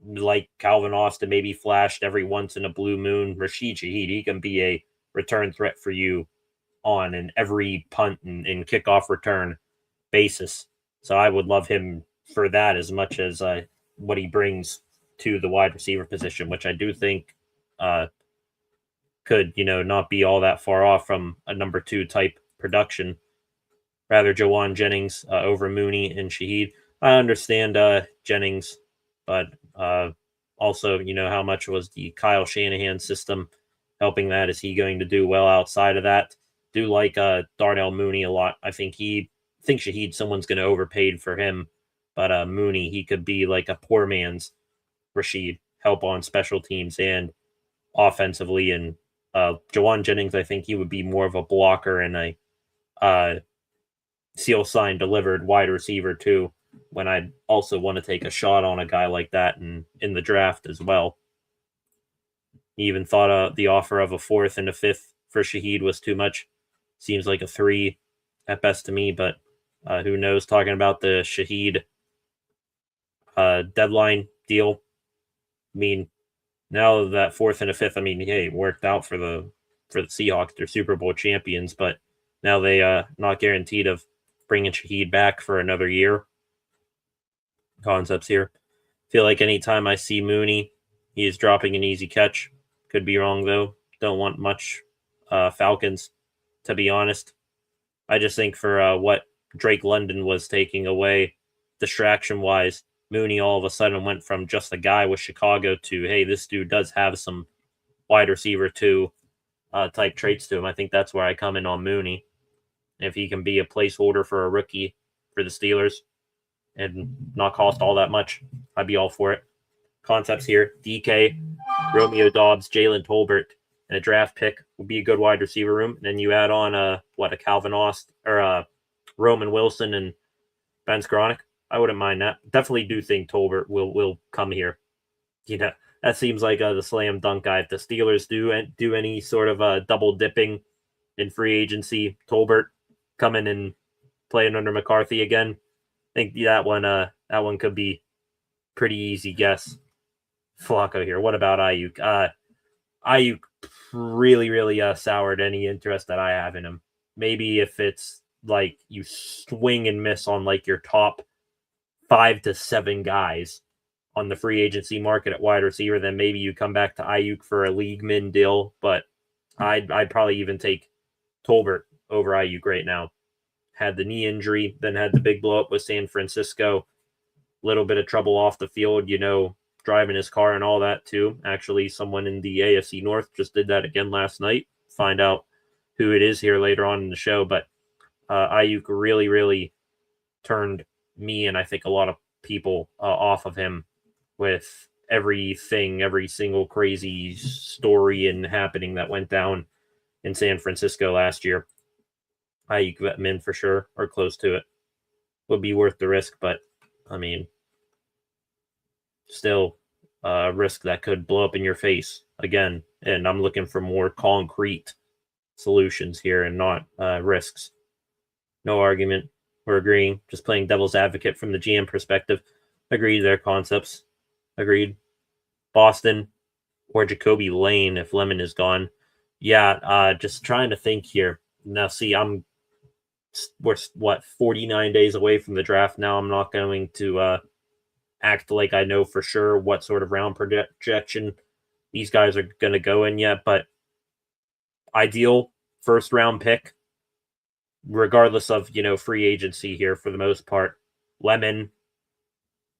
like Calvin Austin, maybe flashed every once in a blue moon. Rashid Shaheed, he can be a return threat for you on an every punt and kickoff return basis. So I would love him for that as much as what he brings to the wide receiver position, which I do think could, not be all that far off from a number 2 type production. Rather Jawan Jennings over Mooney and Shaheed. I understand Jennings, but also, how much was the Kyle Shanahan system helping that? Is he going to do well outside of that? Do like Darnell Mooney a lot. I think Shaheed, someone's going to overpaid for him, but Mooney, he could be like a poor man's Rashid, help on special teams and offensively. And Jawan Jennings, I think he would be more of a blocker and a seal sign delivered wide receiver too, when I'd also want to take a shot on a guy like that in the draft as well. He even thought the offer of a 4th and a 5th for Shaheed was too much. Seems like a 3 at best to me, but who knows? Talking about the Shaheed deadline deal. I mean, now that 4th and a 5th, I mean, hey, it worked out for the Seahawks. They're Super Bowl champions, but now they not guaranteed of bringing Shaheed back for another year. Concepts here. Feel like anytime I see Mooney, he is dropping an easy catch. Could be wrong though. Don't want much Falcons, to be honest. I just think for what Drake London was taking away distraction-wise, Mooney all of a sudden went from just a guy with Chicago to, hey, this dude does have some wide receiver 2 type traits to him. I think that's where I come in on Mooney. If he can be a placeholder for a rookie for the Steelers and not cost all that much, I'd be all for it. Concepts here. DK, Romeo Dobbs, Jalen Tolbert. and a draft pick would be a good wide receiver room. And then you add on a Calvin Austin or Roman Wilson and Ben Skronik. I wouldn't mind that. Definitely do think Tolbert will come here. That seems like the slam dunk guy. If the Steelers do any sort of double dipping in free agency, Tolbert coming and playing under McCarthy again. I think that one could be pretty easy guess. Flacco here. What about Ayuk? Ayuk really soured any interest that I have in him. Maybe if it's like you swing and miss on like your top 5 to 7 guys on the free agency market at wide receiver, then maybe you come back to Ayuk for a league min deal. But I'd probably even take Tolbert over Ayuk right now. Had the knee injury, then had the big blow up with San Francisco. Little bit of trouble off the field, driving his car and all that too. Actually, someone in the AFC North just did that again last night. Find out who it is here later on in the show. But Ayuk really turned me and I think a lot of people off of him with every single crazy story and happening that went down in San Francisco last year. Ayuk vet min for sure, or close to it. Would be worth the risk, but I mean, still a risk that could blow up in your face again. And I'm looking for more concrete solutions here and not risks. No argument. We're agreeing. Just playing devil's advocate from the GM perspective. Agreed to their concepts. Agreed. Boston or Jacoby Lane if Lemon is gone. Yeah, just trying to think here. Now, see, we're 49 days away from the draft now. I'm not going to act like I know for sure what sort of round projection these guys are going to go in yet, but ideal first round pick, regardless of, free agency here for the most part. Lemon,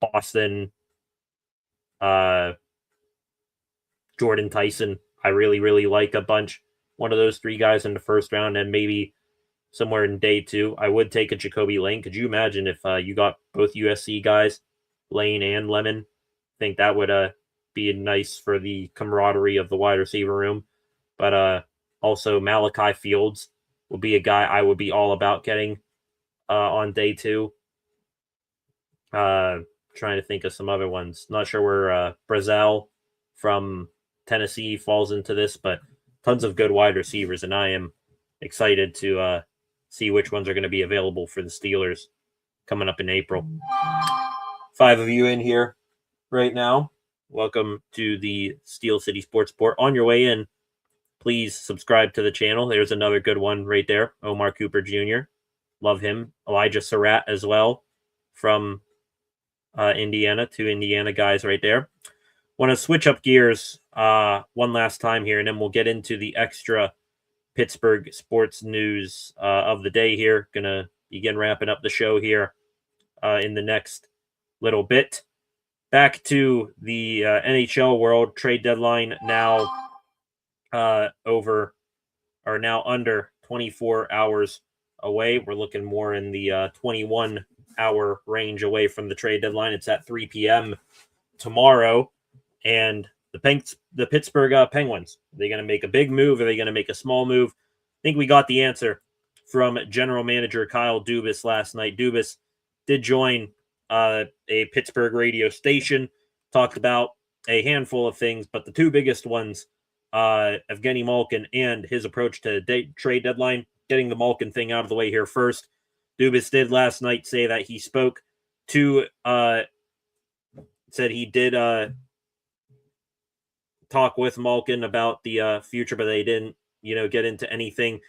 Boston, Jordan Tyson. I really like a bunch. One of those 3 guys in the first round, and maybe somewhere in day 2. I would take a Jacoby Lane. Could you imagine if you got both USC guys, Lane and Lemon? I think that would be nice for the camaraderie of the wide receiver room. But also Malachi Fields would be a guy I would be all about getting on day 2. Trying to think of some other ones. Not sure where Brazel from Tennessee falls into this, but tons of good wide receivers, and I am excited to see which ones are going to be available for the Steelers coming up in April. 5 of you in here right now. Welcome to the Steel City Sports Report. On your way in, please subscribe to the channel. There's another good one right there. Omar Cooper Jr. Love him. Elijah Surratt as well from Indiana. 2 Indiana guys right there. Want to switch up gears one last time here, and then we'll get into the extra Pittsburgh sports news of the day here. Gonna begin wrapping up the show here in the next little bit. Back to the NHL world. Trade deadline now under 24 hours away. We're looking more in the 21-hour range away from the trade deadline. It's at 3 p.m. tomorrow. And the Pittsburgh Penguins, are they going to make a big move? Are they going to make a small move? I think we got the answer from general manager Kyle Dubas last night. Dubas did join a Pittsburgh radio station, talked about a handful of things, but the 2 biggest ones, Evgeny Malkin and his approach to trade deadline. Getting the Malkin thing out of the way here first. Dubas did last night say that he spoke to, said he did talk with Malkin about the future, but they didn't, get into anything.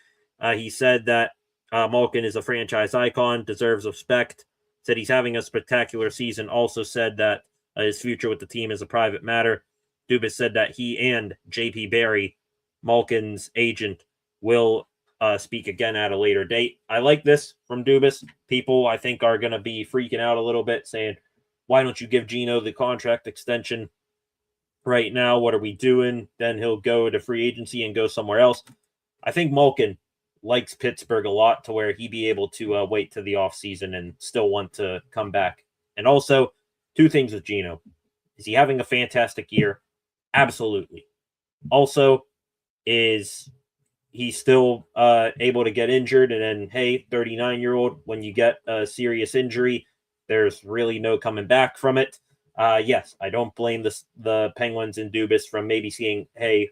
He said that Malkin is a franchise icon, deserves respect, said he's having a spectacular season, also said that his future with the team is a private matter. Dubas said that he and J.P. Barry, Malkin's agent, will speak again at a later date. I like this from Dubas. People, I think, are going to be freaking out a little bit, saying, why don't you give Gino the contract extension right now? What are we doing? Then he'll go to free agency and go somewhere else. I think Malkin likes Pittsburgh a lot to where he'd be able to wait to the offseason and still want to come back. And also, 2 things with Gino. Is he having a fantastic year? Absolutely. Also, is he's still able to get injured. And then, hey, 39-year-old, when you get a serious injury, there's really no coming back from it. Yes, I don't blame the Penguins and Dubas from maybe saying, hey,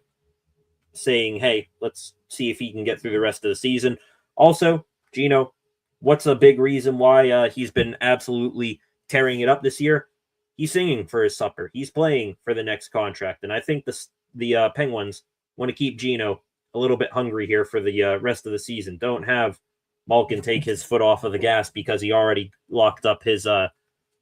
let's see if he can get through the rest of the season. Also, Gino, what's a big reason why he's been absolutely tearing it up this year? He's singing for his supper. He's playing for the next contract. And I think the Penguins want to keep Gino a little bit hungry here for the rest of the season. Don't have Malkin take his foot off of the gas because he already locked up his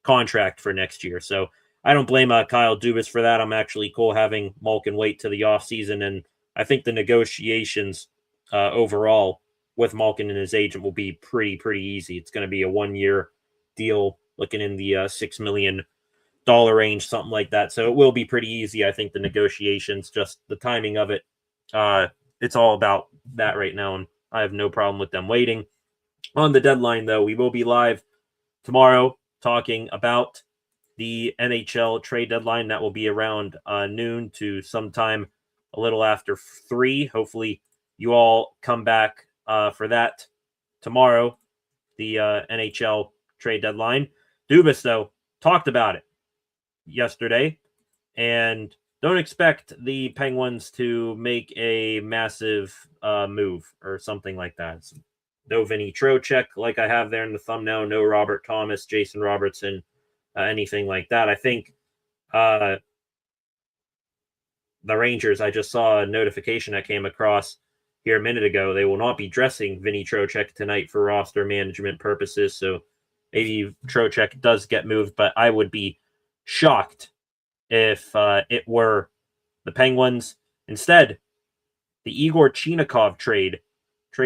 contract for next year. So I don't blame Kyle Dubas for that. I'm actually cool having Malkin wait to the offseason. And I think the negotiations overall with Malkin and his agent will be pretty easy. It's going to be a 1-year deal looking in the $6 million range, something like that. So it will be pretty easy. I think the negotiations, just the timing of it, it's all about that right now. And I have no problem with them waiting. On the deadline, though, we will be live tomorrow talking about the NHL trade deadline. That will be around noon to sometime a little after 3. Hopefully you all come back for that tomorrow, the NHL trade deadline. Dubas, though, talked about it yesterday, and don't expect the Penguins to make a massive move or something like that. No Vinny Trocheck, like I have there in the thumbnail. No Robert Thomas, Jason Robertson, anything like that. I think the Rangers, I just saw a notification that came across here a minute ago. They will not be dressing Vinny Trocheck tonight for roster management purposes. So maybe Trocheck does get moved, but I would be shocked if it were the Penguins. Instead, the Igor Chinakhov trade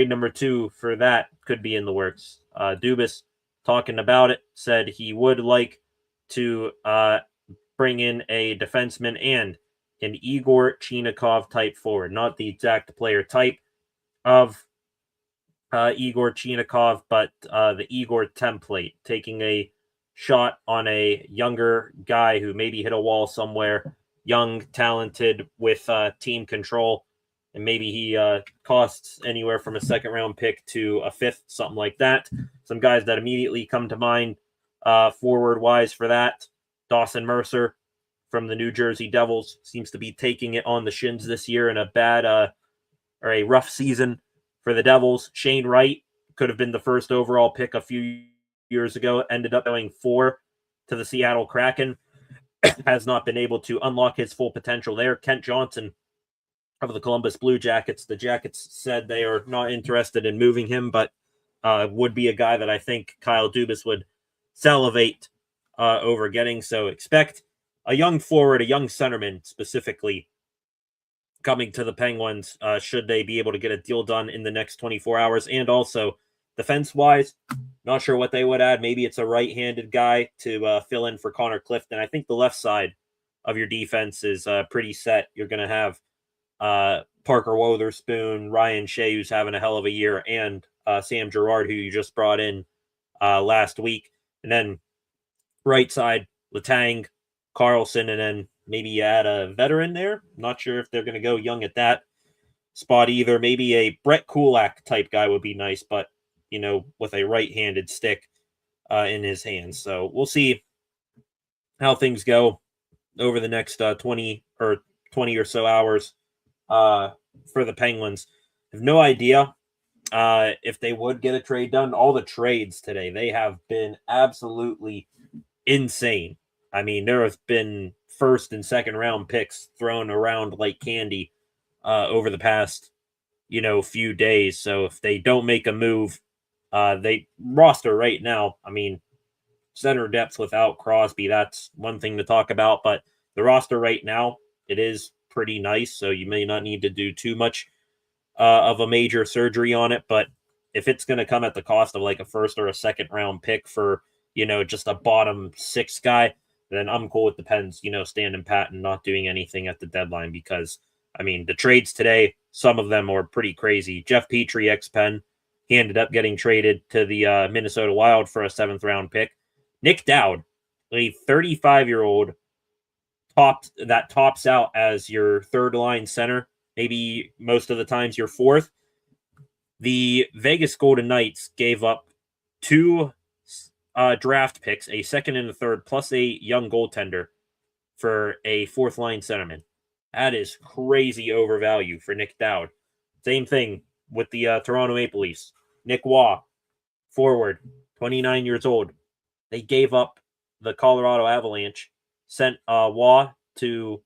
number 2 for that could be in the works. Dubas, talking about it, said he would like to bring in a defenseman and an Igor Chinakhov type forward, not the exact player type of Igor Chinakhov, but the Igor template, taking a shot on a younger guy who maybe hit a wall somewhere, young, talented, with team control, and maybe he costs anywhere from a second-round pick to a 5th, something like that. Some guys that immediately come to mind forward-wise for that. Dawson Mercer from the New Jersey Devils seems to be taking it on the shins this year in a bad or a rough season for the Devils. Shane Wright could have been the first overall pick a few years ago, ended up going 4 to the Seattle Kraken. Has not been able to unlock his full potential there. Kent Johnson of the Columbus Blue Jackets. The Jackets said they are not interested in moving him, but would be a guy that I think Kyle Dubas would salivate over getting. So expect a young forward, a young centerman specifically, coming to the Penguins should they be able to get a deal done in the next 24 hours. And also, defense-wise, not sure what they would add. Maybe it's a right-handed guy to fill in for Connor Clifton. I think the left side of your defense is pretty set. You're going to have Parker Wotherspoon, Ryan Shea, who's having a hell of a year, and Sam Girard, who you just brought in last week. And then right side, Letang, Carlson, and then maybe you add a veteran there. Not sure if they're going to go young at that spot either. Maybe a Brett Kulak type guy would be nice, but, you know, with a right-handed stick in his hands. So we'll see how things go over the next 20 or so hours for the Penguins. I have no idea if they would get a trade done. All the trades today, they have been absolutely insane. I mean, there have been first and second round picks thrown around like candy over the past, few days. So if they don't make a move, they roster right now, I mean, center depth without Crosby, that's one thing to talk about, but the roster right now, it is pretty nice. So you may not need to do too much of a major surgery on it. But if it's going to come at the cost of like a first or a second round pick for, just a bottom 6 guy, then I'm cool with the Pens, standing pat and not doing anything at the deadline because, I mean, the trades today, some of them are pretty crazy. Jeff Petrie, ex-Pen, he ended up getting traded to the Minnesota Wild for a 7th round pick. Nick Dowd, a 35-year-old, tops out as your third line center maybe most of the times your fourth. The Vegas Golden Knights gave up 2 draft picks, a second and a third, plus a young goaltender for a fourth line centerman. That is crazy overvalue for Nick Dowd. Same thing with the Toronto Maple Leafs. Nick Waugh, forward, 29 years old. They gave up the Colorado Avalanche, sent Waugh to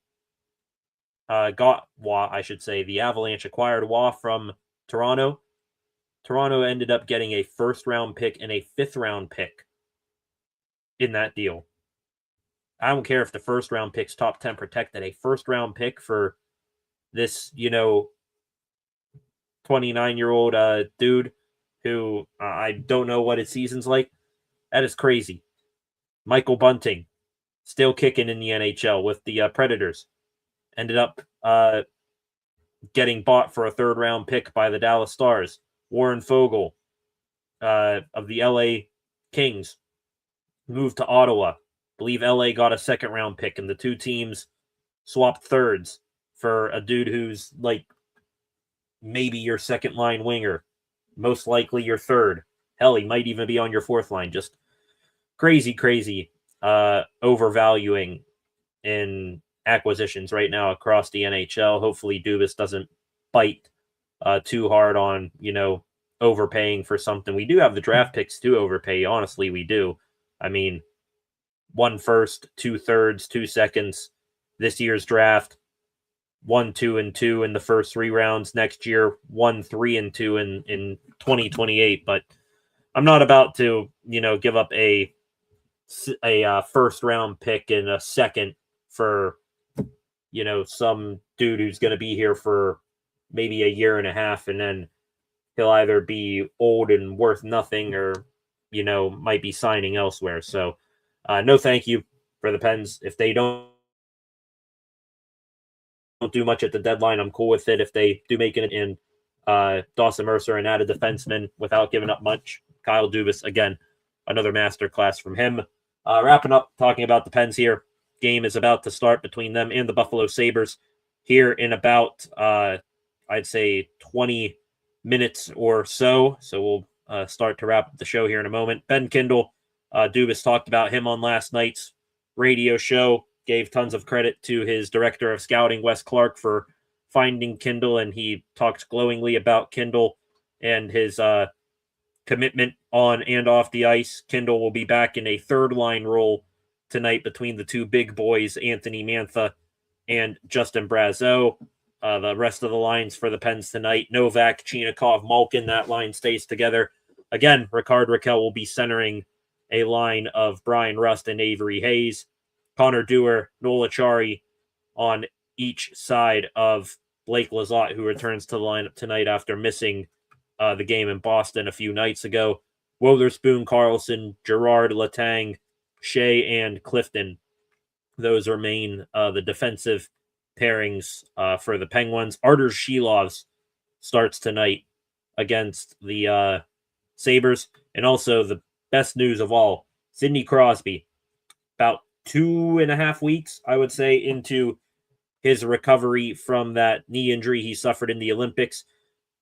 got Waugh, I should say. The Avalanche acquired Waugh from Toronto. Toronto ended up getting a first-round pick and a fifth-round pick in that deal. I don't care if the first-round pick's top 10 protected. A first-round pick for this, 29-year-old dude who I don't know what his season's like. That is crazy. Michael Bunting, still kicking in the NHL with the Predators. Ended up getting bought for a third-round pick by the Dallas Stars. Warren Fogle of the LA Kings moved to Ottawa. I believe LA got a second-round pick, and the two teams swapped thirds for a dude who's like maybe your second-line winger, most likely your third. Hell, he might even be on your fourth line. Just crazy overvaluing in acquisitions right now across the NHL. Hopefully Dubas doesn't bite too hard on, overpaying for something. We do have the draft picks to overpay. Honestly, we do. I mean, 1 first, 2 thirds, 2 seconds this year's draft, 1, 2, and 2 in the first 3 rounds next year, 1, 3, and 2 in 2028. But I'm not about to, give up a first round pick and a second for, some dude who's going to be here for maybe a year and a half, and then he'll either be old and worth nothing or, might be signing elsewhere. So no thank you for the Pens. If they don't do much at the deadline, I'm cool with it. If they do make it in Dawson Mercer and add a defenseman without giving up much, Kyle Dubas, again, another masterclass from him. Wrapping up, talking about the Pens here. Game is about to start between them and the Buffalo Sabres here in about, I'd say, 20 minutes or so. So we'll start to wrap up the show here in a moment. Ben Kindle, Dubas talked about him on last night's radio show, gave tons of credit to his director of scouting, Wes Clark, for finding Kindle, and he talked glowingly about Kindle and his commitment on and off the ice. Kindle will be back in a third-line role tonight between the two big boys, Anthony Mantha and Justin Brazeau. The rest of the lines for the Pens tonight, Novak, Chinikov, Malkin, that line stays together. Again, Ricard Raquel will be centering a line of Brian Rust and Avery Hayes. Connor Dewar, Noel Acciari on each side of Blake Lizotte, who returns to the lineup tonight after missing the game in Boston a few nights ago. Wotherspoon, Carlson, Gerard, Letang, Shea, and Clifton. Those remain the defensive pairings for the Penguins. Artur Shilovs starts tonight against the Sabres. And also the best news of all, Sidney Crosby, about 2.5 weeks, I would say, into his recovery from that knee injury he suffered in the Olympics.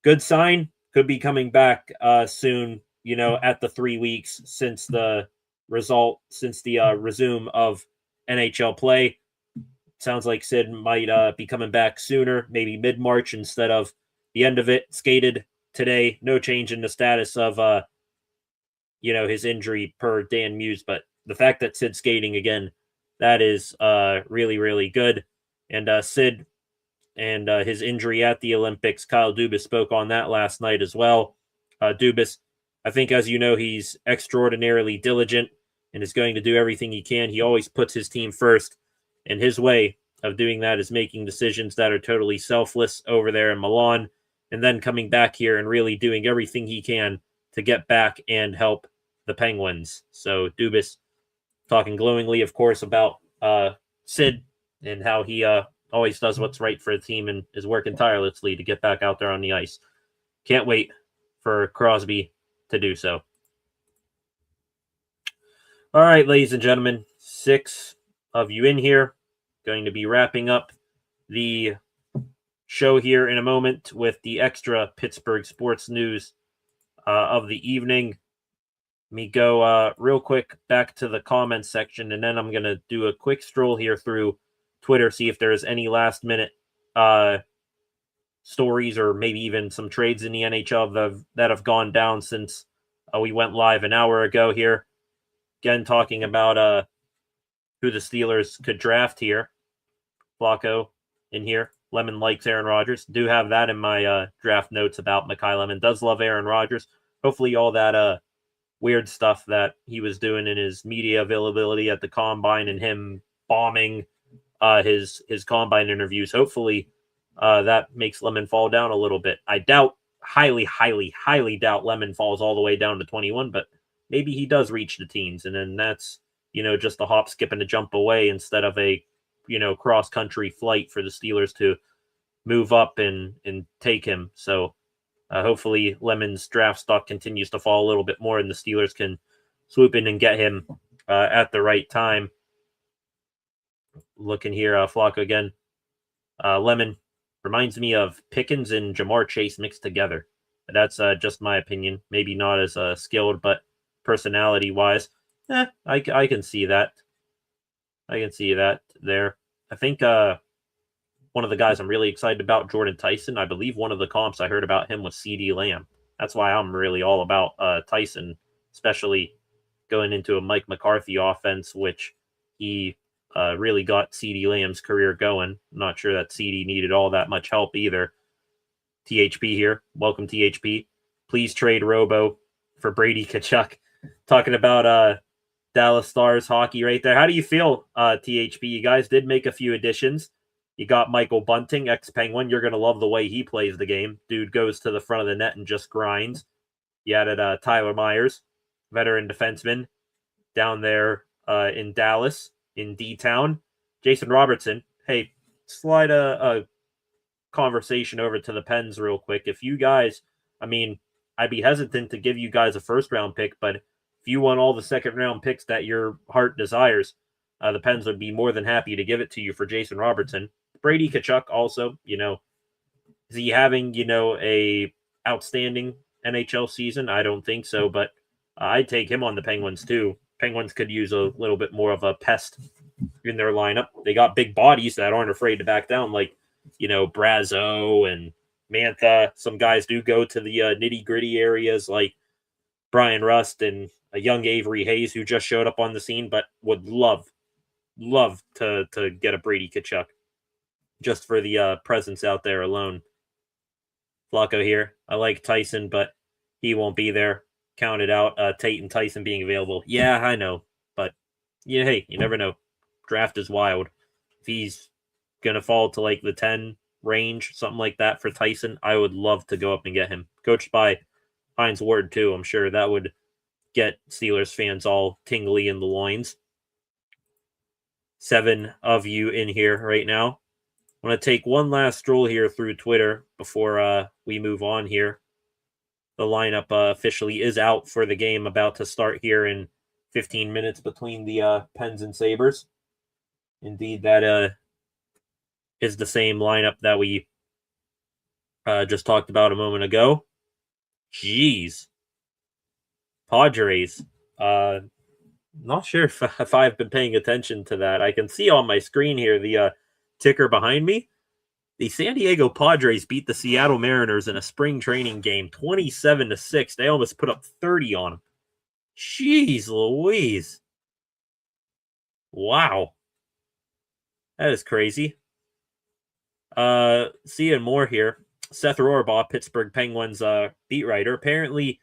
Good sign. Could be coming back soon, at the 3 weeks since the resume of NHL play. Sounds like Sid might be coming back sooner, maybe mid-March instead of the end of it. Skated today. No change in the status of, his injury per Dan Muse. But the fact that Sid's skating again, that is really, really good. And Sid and his injury at the Olympics, Kyle Dubas spoke on that last night as well. Dubas, I think, as you know, he's extraordinarily diligent and is going to do everything he can. He always puts his team first, and his way of doing that is making decisions that are totally selfless over there in Milan, and then coming back here and really doing everything he can to get back and help the Penguins. So Dubas talking glowingly, of course, about Sid and how he always does what's right for the team and is working tirelessly to get back out there on the ice. Can't wait for Crosby to do so. All right, ladies and gentlemen, 6 of you in here. Going to be wrapping up the show here in a moment with the extra Pittsburgh sports news of the evening. Let me go real quick back to the comments section, and then I'm going to do a quick stroll here through Twitter, see if there's any last-minute stories or maybe even some trades in the NHL that have gone down since we went live an hour ago here. Again, talking about who the Steelers could draft here. Flacco in here. Lemon likes Aaron Rodgers. Do have that in my draft notes about Mekhi Lemon. Does love Aaron Rodgers. Hopefully all that weird stuff that he was doing in his media availability at the Combine and him bombing his Combine interviews, hopefully that makes Lemon fall down a little bit. I doubt, highly doubt Lemon falls all the way down to 21, but maybe he does reach the teens, and then that's, just a hop, skip, and a jump away instead of a, cross-country flight for the Steelers to move up and take him. So hopefully Lemon's draft stock continues to fall a little bit more and the Steelers can swoop in and get him at the right time. Looking here, Flacco again. Lemon reminds me of Pickens and Jamar Chase mixed together. That's just my opinion. Maybe not as skilled, but personality-wise, I can see that. I can see that there. I think one of the guys I'm really excited about, Jordan Tyson. I believe one of the comps I heard about him was CeeDee Lamb. That's why I'm really all about Tyson, especially going into a Mike McCarthy offense, which he really got CeeDee Lamb's career going. I'm not sure that CeeDee needed all that much help either. THP here. Welcome, THP. Please trade Robo for Brady Tkachuk. Talking about Dallas Stars hockey right there. How do you feel, THP? You guys did make a few additions. You got Michael Bunting, ex-Penguin. You're going to love the way he plays the game. Dude goes to the front of the net and just grinds. You added Tyler Myers, veteran defenseman, down there in Dallas, in D-Town. Jason Robertson. Hey, slide a conversation over to the Pens real quick. If you guys, I'd be hesitant to give you guys a first-round pick, but if you want all the second-round picks that your heart desires, the Pens would be more than happy to give it to you for Jason Robertson. Brady Tkachuk also, is he having, a outstanding NHL season? I don't think so, but I'd take him on the Penguins too. Penguins could use a little bit more of a pest in their lineup. They got big bodies that aren't afraid to back down, like, Brazo and Mantha. Some guys do go to the nitty-gritty areas like Brian Rust and a young Avery Hayes who just showed up on the scene, but would love to get a Brady Tkachuk just for the presence out there alone. Flacco here. I like Tyson, but he won't be there. Counted out. Tate and Tyson being available. Yeah, I know, but hey, you never know. Draft is wild. If he's gonna fall to like the 10 range, something like that for Tyson, I would love to go up and get him. Coached by Hines Ward too. I'm sure that would get Steelers fans all tingly in the loins. 7 of you in here right now. I want to take one last stroll here through Twitter before we move on here. The lineup officially is out for the game about to start here in 15 minutes between the Pens and Sabres. Indeed, that is the same lineup that we just talked about a moment ago. Jeez. Padres. Not sure if I've been paying attention to that. I can see on my screen here the ticker behind me. The San Diego Padres beat the Seattle Mariners in a spring training game 27-6. They almost put up 30 on them. Jeez Louise. Wow. That is crazy. Seeing more here. Seth Rohrbaugh, Pittsburgh Penguins beat writer. Apparently,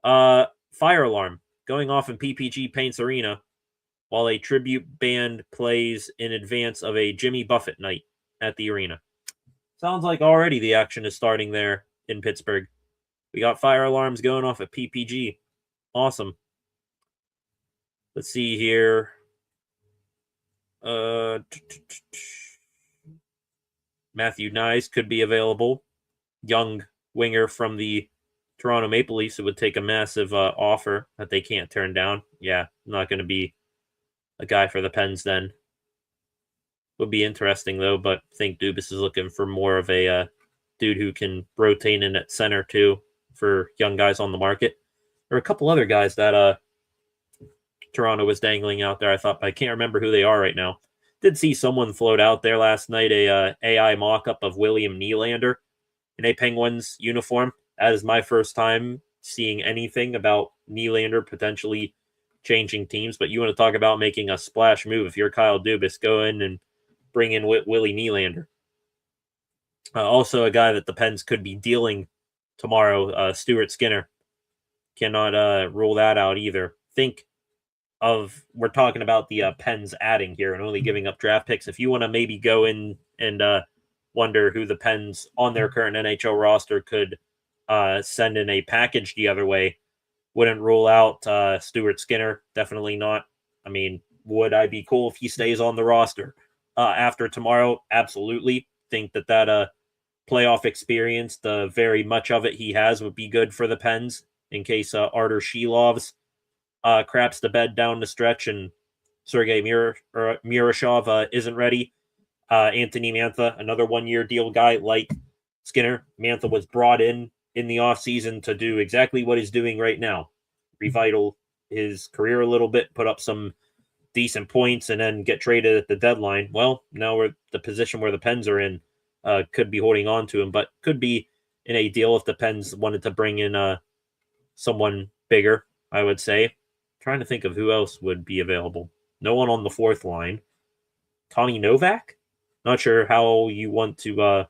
fire alarm going off in PPG Paints Arena while a tribute band plays in advance of a Jimmy Buffett night at the arena. Sounds like already the action is starting there in Pittsburgh. We got fire alarms going off at PPG. Awesome. Let's see here. Matthew Nyes could be available. Young winger from the Toronto Maple Leafs who would take a massive offer that they can't turn down. Yeah, not going to be a guy for the Pens then. Would be interesting, though, but I think Dubas is looking for more of a dude who can rotate in at center, too, for young guys on the market. There are a couple other guys that Toronto was dangling out there, I thought, but I can't remember who they are right now. Did see someone float out there last night, a AI mock-up of William Nylander in a Penguins uniform. That is my first time seeing anything about Nylander potentially changing teams, but you want to talk about making a splash move. If you're Kyle Dubas, go in and bring in Willie Nylander. Also, a guy that the Pens could be dealing tomorrow, Stuart Skinner. Cannot rule that out either. We're talking about the Pens adding here and only giving up draft picks. If you want to maybe go in and wonder who the Pens on their current NHL roster could send in a package the other way, wouldn't rule out Stuart Skinner. Definitely not. I mean, would I be cool if he stays on the roster after tomorrow? Absolutely. Think that playoff experience, the very much of it he has, would be good for the Pens in case Artur Shilov's craps the bed down the stretch and Sergei Murashov isn't ready. Anthony Mantha, another one-year deal guy like Skinner. Mantha was brought in the offseason to do exactly what he's doing right now. Revital his career a little bit, put up some decent points, and then get traded at the deadline. Well, now we're the position where the Pens are in. Could be holding on to him, but could be in a deal if the Pens wanted to bring in someone bigger, I would say. Trying to think of who else would be available. No one on the fourth line. Tommy Novak? Not sure how you want to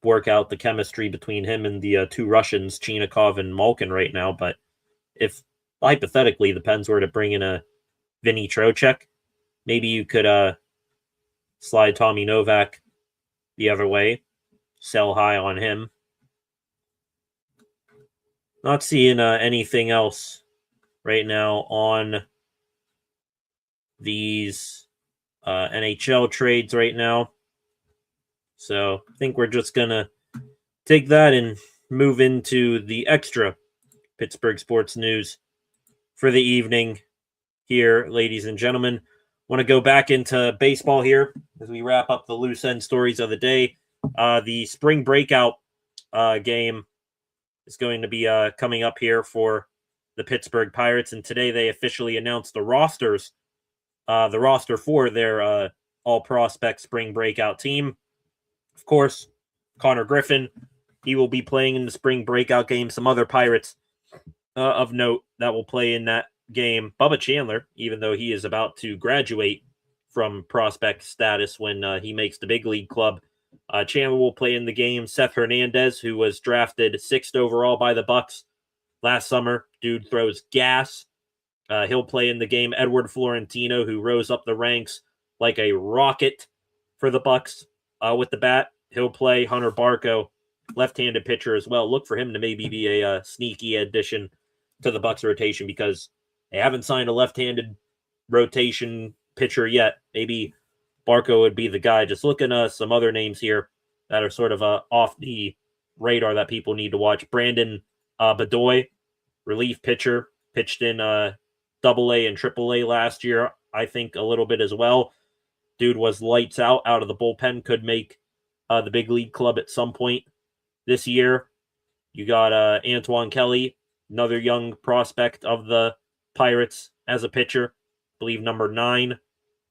work out the chemistry between him and the two Russians, Chinikov and Malkin, right now. But if hypothetically the Pens were to bring in a Vinny Trocheck, maybe you could slide Tommy Novak the other way, sell high on him. Not seeing anything else right now on these NHL trades right now. So I think we're just going to take that and move into the extra Pittsburgh sports news for the evening here, ladies and gentlemen. Want to go back into baseball here as we wrap up the loose end stories of the day. The spring breakout game is going to be coming up here for the Pittsburgh Pirates, and today they officially announced the roster for their all-prospect spring breakout team. Of course, Connor Griffin, he will be playing in the spring breakout game. Some other Pirates of note that will play in that game. Bubba Chandler, even though he is about to graduate from prospect status when he makes the big league club, Chandler will play in the game. Seth Hernandez, who was drafted 6th overall by the Bucs last summer. Dude throws gas. He'll play in the game. Edward Florentino, who rose up the ranks like a rocket for the Bucs with the bat. He'll play. Hunter Barco, left-handed pitcher as well. Look for him to maybe be a sneaky addition to the Bucs rotation because they haven't signed a left-handed rotation pitcher yet. Maybe Barco would be the guy. Just looking at some other names here that are sort of off the radar that people need to watch. Brandon Bedoy, relief pitcher, pitched in AA and AAA last year, I think a little bit as well. Dude was lights out of the bullpen, could make the big league club at some point this year. You got Antoine Kelly, another young prospect of the Pirates as a pitcher, I believe number 9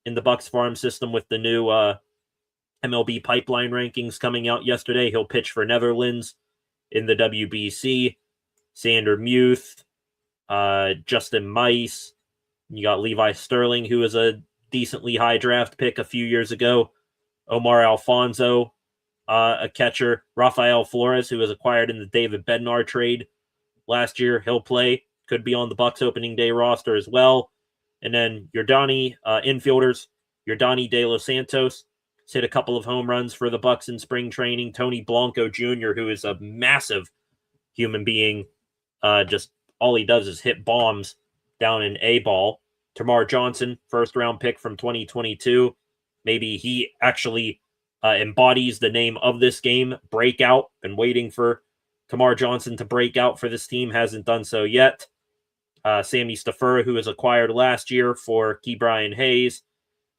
in the Bucs farm system with the new MLB pipeline rankings coming out yesterday. He'll pitch for Netherlands in the WBC. Sander Muth, Justin Mice. You got Levi Sterling, who was a decently high draft pick a few years ago. Omar Alfonso, a catcher. Rafael Flores, who was acquired in the David Bednar trade last year. He'll play. Could be on the Bucs opening day roster as well. And then Yordani infielders. Yordani De Los Santos has hit a couple of home runs for the Bucs in spring training. Tony Blanco Jr., who is a massive human being. Just all he does is hit bombs down in A-ball. Tamar Johnson, first-round pick from 2022. Maybe he actually embodies the name of this game, breakout. Been waiting for Tamar Johnson to break out for this team. Hasn't done so yet. Sammy Stafura, who was acquired last year for Key Brian Hayes.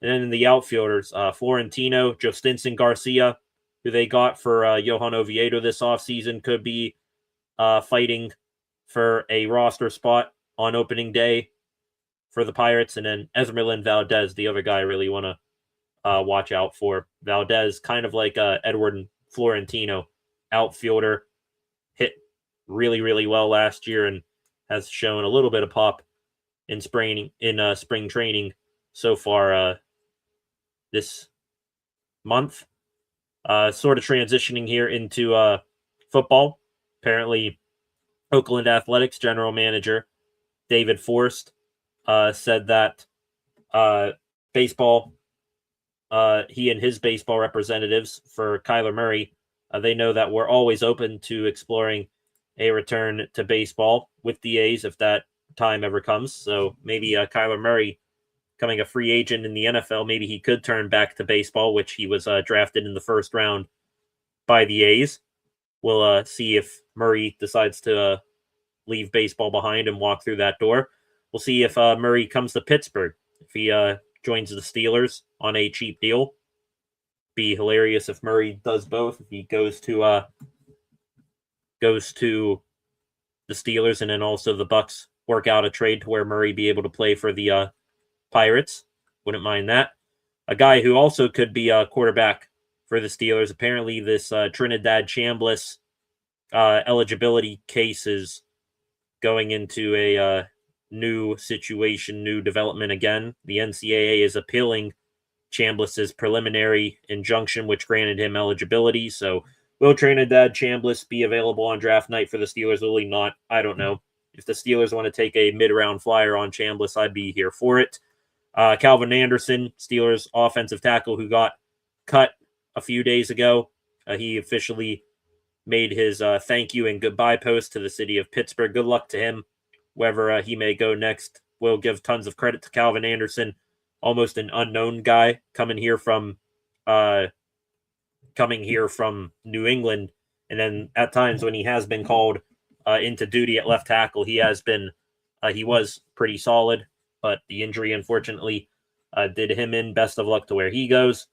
And then in the outfielders, Florentino, Justinson Garcia, who they got for Johan Oviedo this offseason, could be fighting for a roster spot on opening day for the Pirates. And then Esmeralyn Valdez, the other guy I really want to watch out for. Valdez, kind of like Edward Florentino, outfielder, hit really, really well last year and has shown a little bit of pop in spring training so far this month. Sort of transitioning here into football. Apparently, Oakland Athletics general manager David Forst said that baseball, he and his baseball representatives for Kyler Murray, they know that we're always open to exploring a return to baseball with the A's if that time ever comes. So maybe Kyler Murray, becoming a free agent in the NFL, maybe he could turn back to baseball, which he was drafted in the first round by the A's. We'll see if Murray decides to leave baseball behind and walk through that door. We'll see if Murray comes to Pittsburgh. If he joins the Steelers on a cheap deal. Be hilarious if Murray does both. If he goes to the Steelers and then also the Bucs work out a trade to where Murray be able to play for the Pirates. Wouldn't mind that. A guy who also could be a quarterback for the Steelers. Apparently this Trinidad Chambliss eligibility case is going into a new situation, new development again. The NCAA is appealing Chambliss's preliminary injunction, which granted him eligibility. So will Trinidad Chambliss be available on draft night for the Steelers? Will he not? I don't know. If the Steelers want to take a mid-round flyer on Chambliss, I'd be here for it. Calvin Anderson, Steelers offensive tackle who got cut a few days ago. He officially made his thank you and goodbye post to the city of Pittsburgh. Good luck to him, wherever he may go next. We'll give tons of credit to Calvin Anderson, almost an unknown guy coming here from New England. And then at times when he has been called into duty at left tackle, he was pretty solid, but the injury unfortunately did him in. Best of luck to where he goes.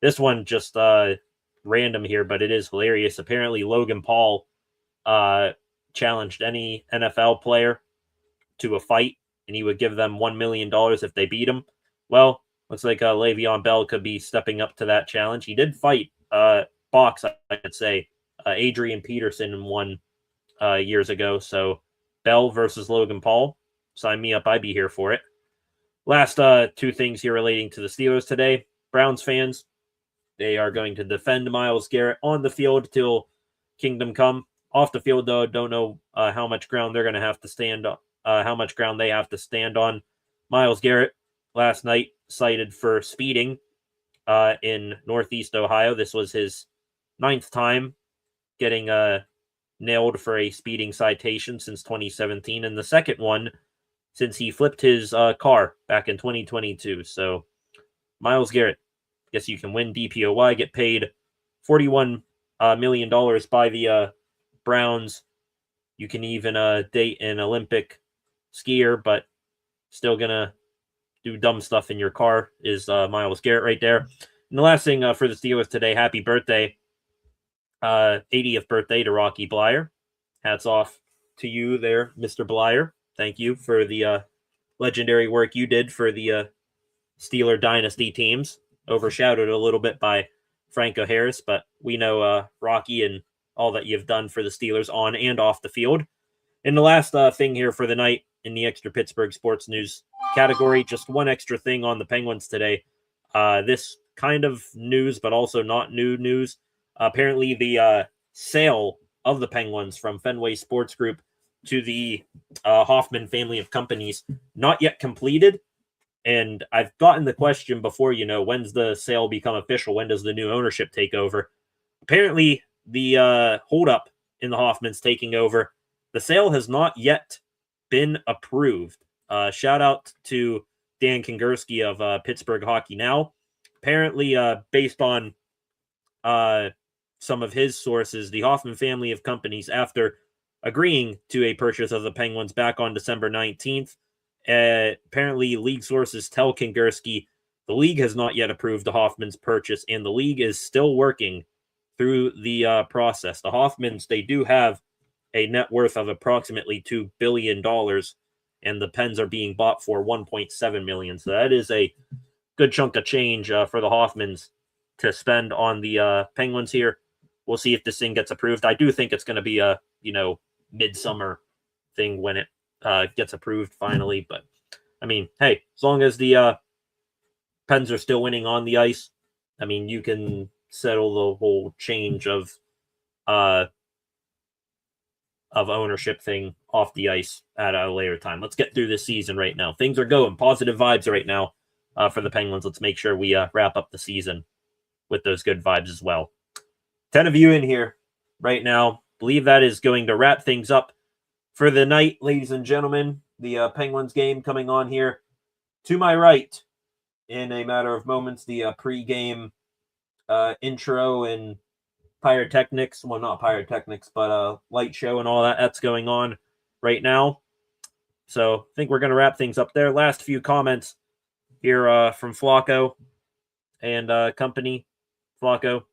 This one just random here, but it is hilarious. Apparently Logan Paul challenged any NFL player to a fight, and he would give them $1 million if they beat him. Well, looks like Le'Veon Bell could be stepping up to that challenge. He did fight box, I could say, Adrian Peterson in one years ago. So Bell versus Logan Paul. Sign me up. I'd be here for it. Last two things here relating to the Steelers today. Browns fans, they are going to defend Myles Garrett on the field till kingdom come. Off the field, though, don't know how much ground they're going to have to stand on. How much ground they have to stand on. Myles Garrett last night cited for speeding in Northeast Ohio. This was his 9th time getting nailed for a speeding citation since 2017, and the second one since he flipped his car back in 2022. So Myles Garrett, guess you can win DPOY, get paid $41 million by the Browns. You can even date an Olympic skier, but still gonna do dumb stuff in your car is Myles Garrett right there. And the last thing for the Steelers today, happy birthday, 80th birthday to Rocky Bleier. Hats off to you there, Mr. Bleier. Thank you for the legendary work you did for the Steeler dynasty teams. Overshadowed a little bit by Franco Harris, but we know Rocky and all that you've done for the Steelers on and off the field. And the last thing here for the night in the extra Pittsburgh sports news category, just one extra thing on the Penguins today. This kind of news, but also not new news. Apparently the sale of the Penguins from Fenway Sports Group to the Hoffman family of companies not yet completed. And I've gotten the question before, when's the sale become official? When does the new ownership take over? Apparently the holdup in the Hoffmans taking over, the sale has not yet been approved. Shout out to Dan Kingerski of Pittsburgh Hockey Now. Apparently, based on some of his sources, the Hoffman family of companies, after agreeing to a purchase of the Penguins back on December 19th. Apparently, league sources tell Kingerski the league has not yet approved the Hoffman's purchase, and the league is still working through the process. The Hoffmans, they do have a net worth of approximately $2 billion, and the Pens are being bought for $1.7 million. So that is a good chunk of change for the Hoffmans to spend on the Penguins here. We'll see if this thing gets approved. I do think it's going to be a, midsummer thing when it gets approved finally. But, I mean, hey, as long as the Pens are still winning on the ice, I mean, you can settle the whole change of ownership thing off the ice at a later time. Let's get through this season right now. Things are going. Positive vibes right now for the Penguins. Let's make sure we wrap up the season with those good vibes as well. 10 of you in here right now. Believe that is going to wrap things up for the night, ladies and gentlemen. The Penguins game coming on here. To my right, in a matter of moments, the pre-game intro and pyrotechnics. Well, not pyrotechnics, but light show and all that. That's going on right now. So I think we're going to wrap things up there. Last few comments here from Flacco and company. Flacco,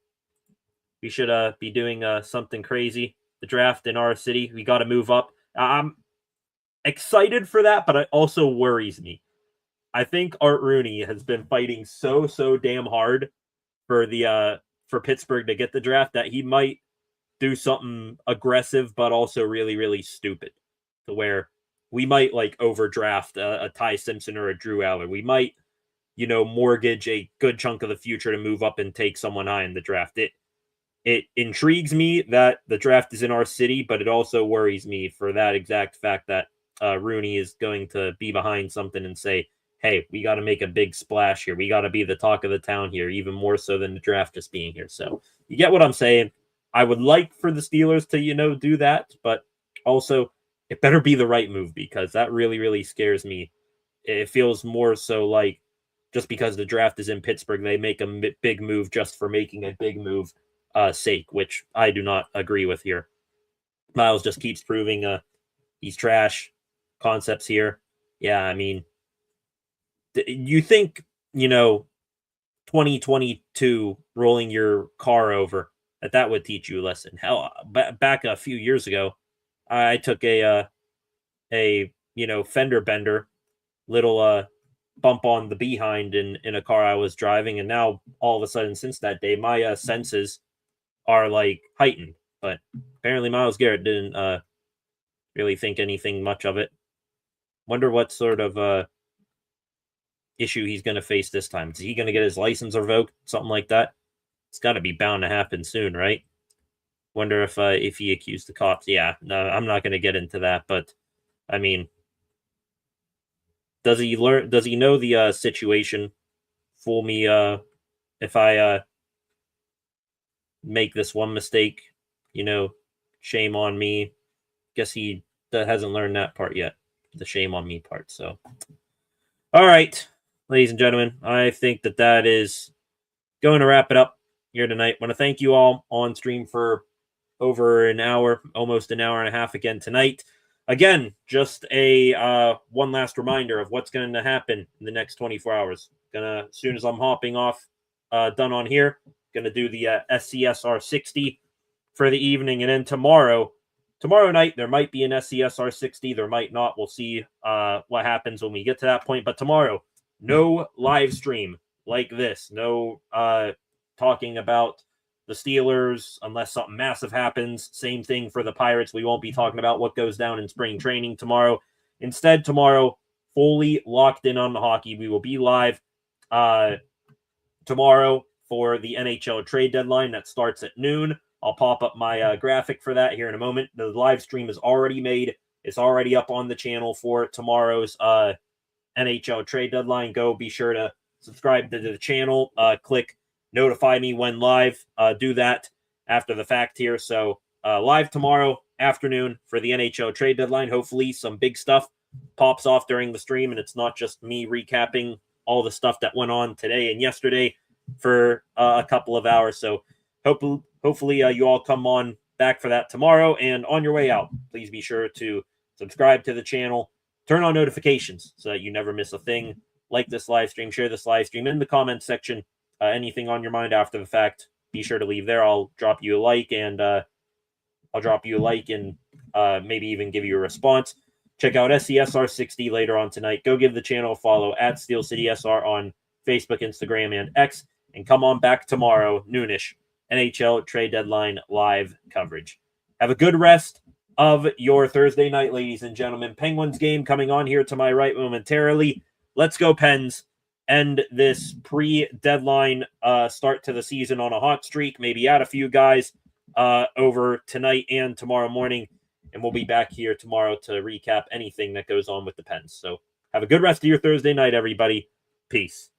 we should be doing something crazy. The draft in our city, we got to move up. I'm excited for that, but it also worries me. I think Art Rooney has been fighting so damn hard for Pittsburgh to get the draft that he might do something aggressive, but also really, really stupid, to where we might overdraft a Ty Simpson or a Drew Aller. We might, mortgage a good chunk of the future to move up and take someone high in the draft. It intrigues me that the draft is in our city, but it also worries me for that exact fact that Rooney is going to be behind something and say, hey, we got to make a big splash here. We got to be the talk of the town here, even more so than the draft just being here. So you get what I'm saying. I would like for the Steelers to, do that, but also it better be the right move, because that really, really scares me. It feels more so like just because the draft is in Pittsburgh, they make a big move just for making a big move sake, which I do not agree with here. Miles just keeps proving he's trash. Concepts here. Yeah, I mean, you think, 2022 rolling your car over, that would teach you a lesson. Hell, back a few years ago, I took a fender bender, little bump on the behind in a car I was driving, and now all of a sudden since that day, my senses are heightened. But apparently Myles Garrett didn't really think anything much of it. Wonder what sort of issue he's going to face this time. Is he going to get his license revoked? Something like that? It's got to be bound to happen soon, right? Wonder if he accused the cops. Yeah, no, I'm not going to get into that. But, I mean, does he know the situation? Fool me if I make this one mistake, shame on me. Guess he hasn't learned that part yet, the shame on me part. So, all right, ladies and gentlemen, I think that is going to wrap it up here tonight. I want to thank you all on stream for over an hour, almost an hour and a half again tonight. Again, just a one last reminder of what's going to happen in the next 24 hours. As soon as I'm hopping off, done on here, going to do the SCSR 60 for the evening, and then tomorrow night there might be an SCSR 60, there might not. We'll see what happens when we get to that point. But tomorrow, no live stream like this, no talking about the Steelers unless something massive happens. Same thing for the Pirates. We won't be talking about what goes down in spring training tomorrow. Instead, tomorrow, fully locked in on the hockey. We will be live tomorrow for the NHL trade deadline that starts at noon. I'll pop up my graphic for that here in a moment. The live stream is already made. It's already up on the channel for tomorrow's NHL trade deadline. Go be sure to subscribe to the channel. Click notify me when live. Do that after the fact here. So live tomorrow afternoon for the NHL trade deadline. Hopefully some big stuff pops off during the stream, and it's not just me recapping all the stuff that went on today and yesterday for a couple of hours. So hopefully you all come on back for that tomorrow. And on your way out, please be sure to subscribe to the channel, turn on notifications so that you never miss a thing. Like this live stream, share this live stream in the comments section. Anything on your mind after the fact, be sure to leave there. I'll drop you a like and maybe even give you a response. Check out SCSR60 later on tonight. Go give the channel a follow at Steel City SR on Facebook, Instagram, and X. And come on back tomorrow, noonish, NHL trade deadline live coverage. Have a good rest of your Thursday night, ladies and gentlemen. Penguins game coming on here to my right momentarily. Let's go, Pens. End this pre-deadline start to the season on a hot streak. Maybe add a few guys over tonight and tomorrow morning. And we'll be back here tomorrow to recap anything that goes on with the Pens. So have a good rest of your Thursday night, everybody. Peace.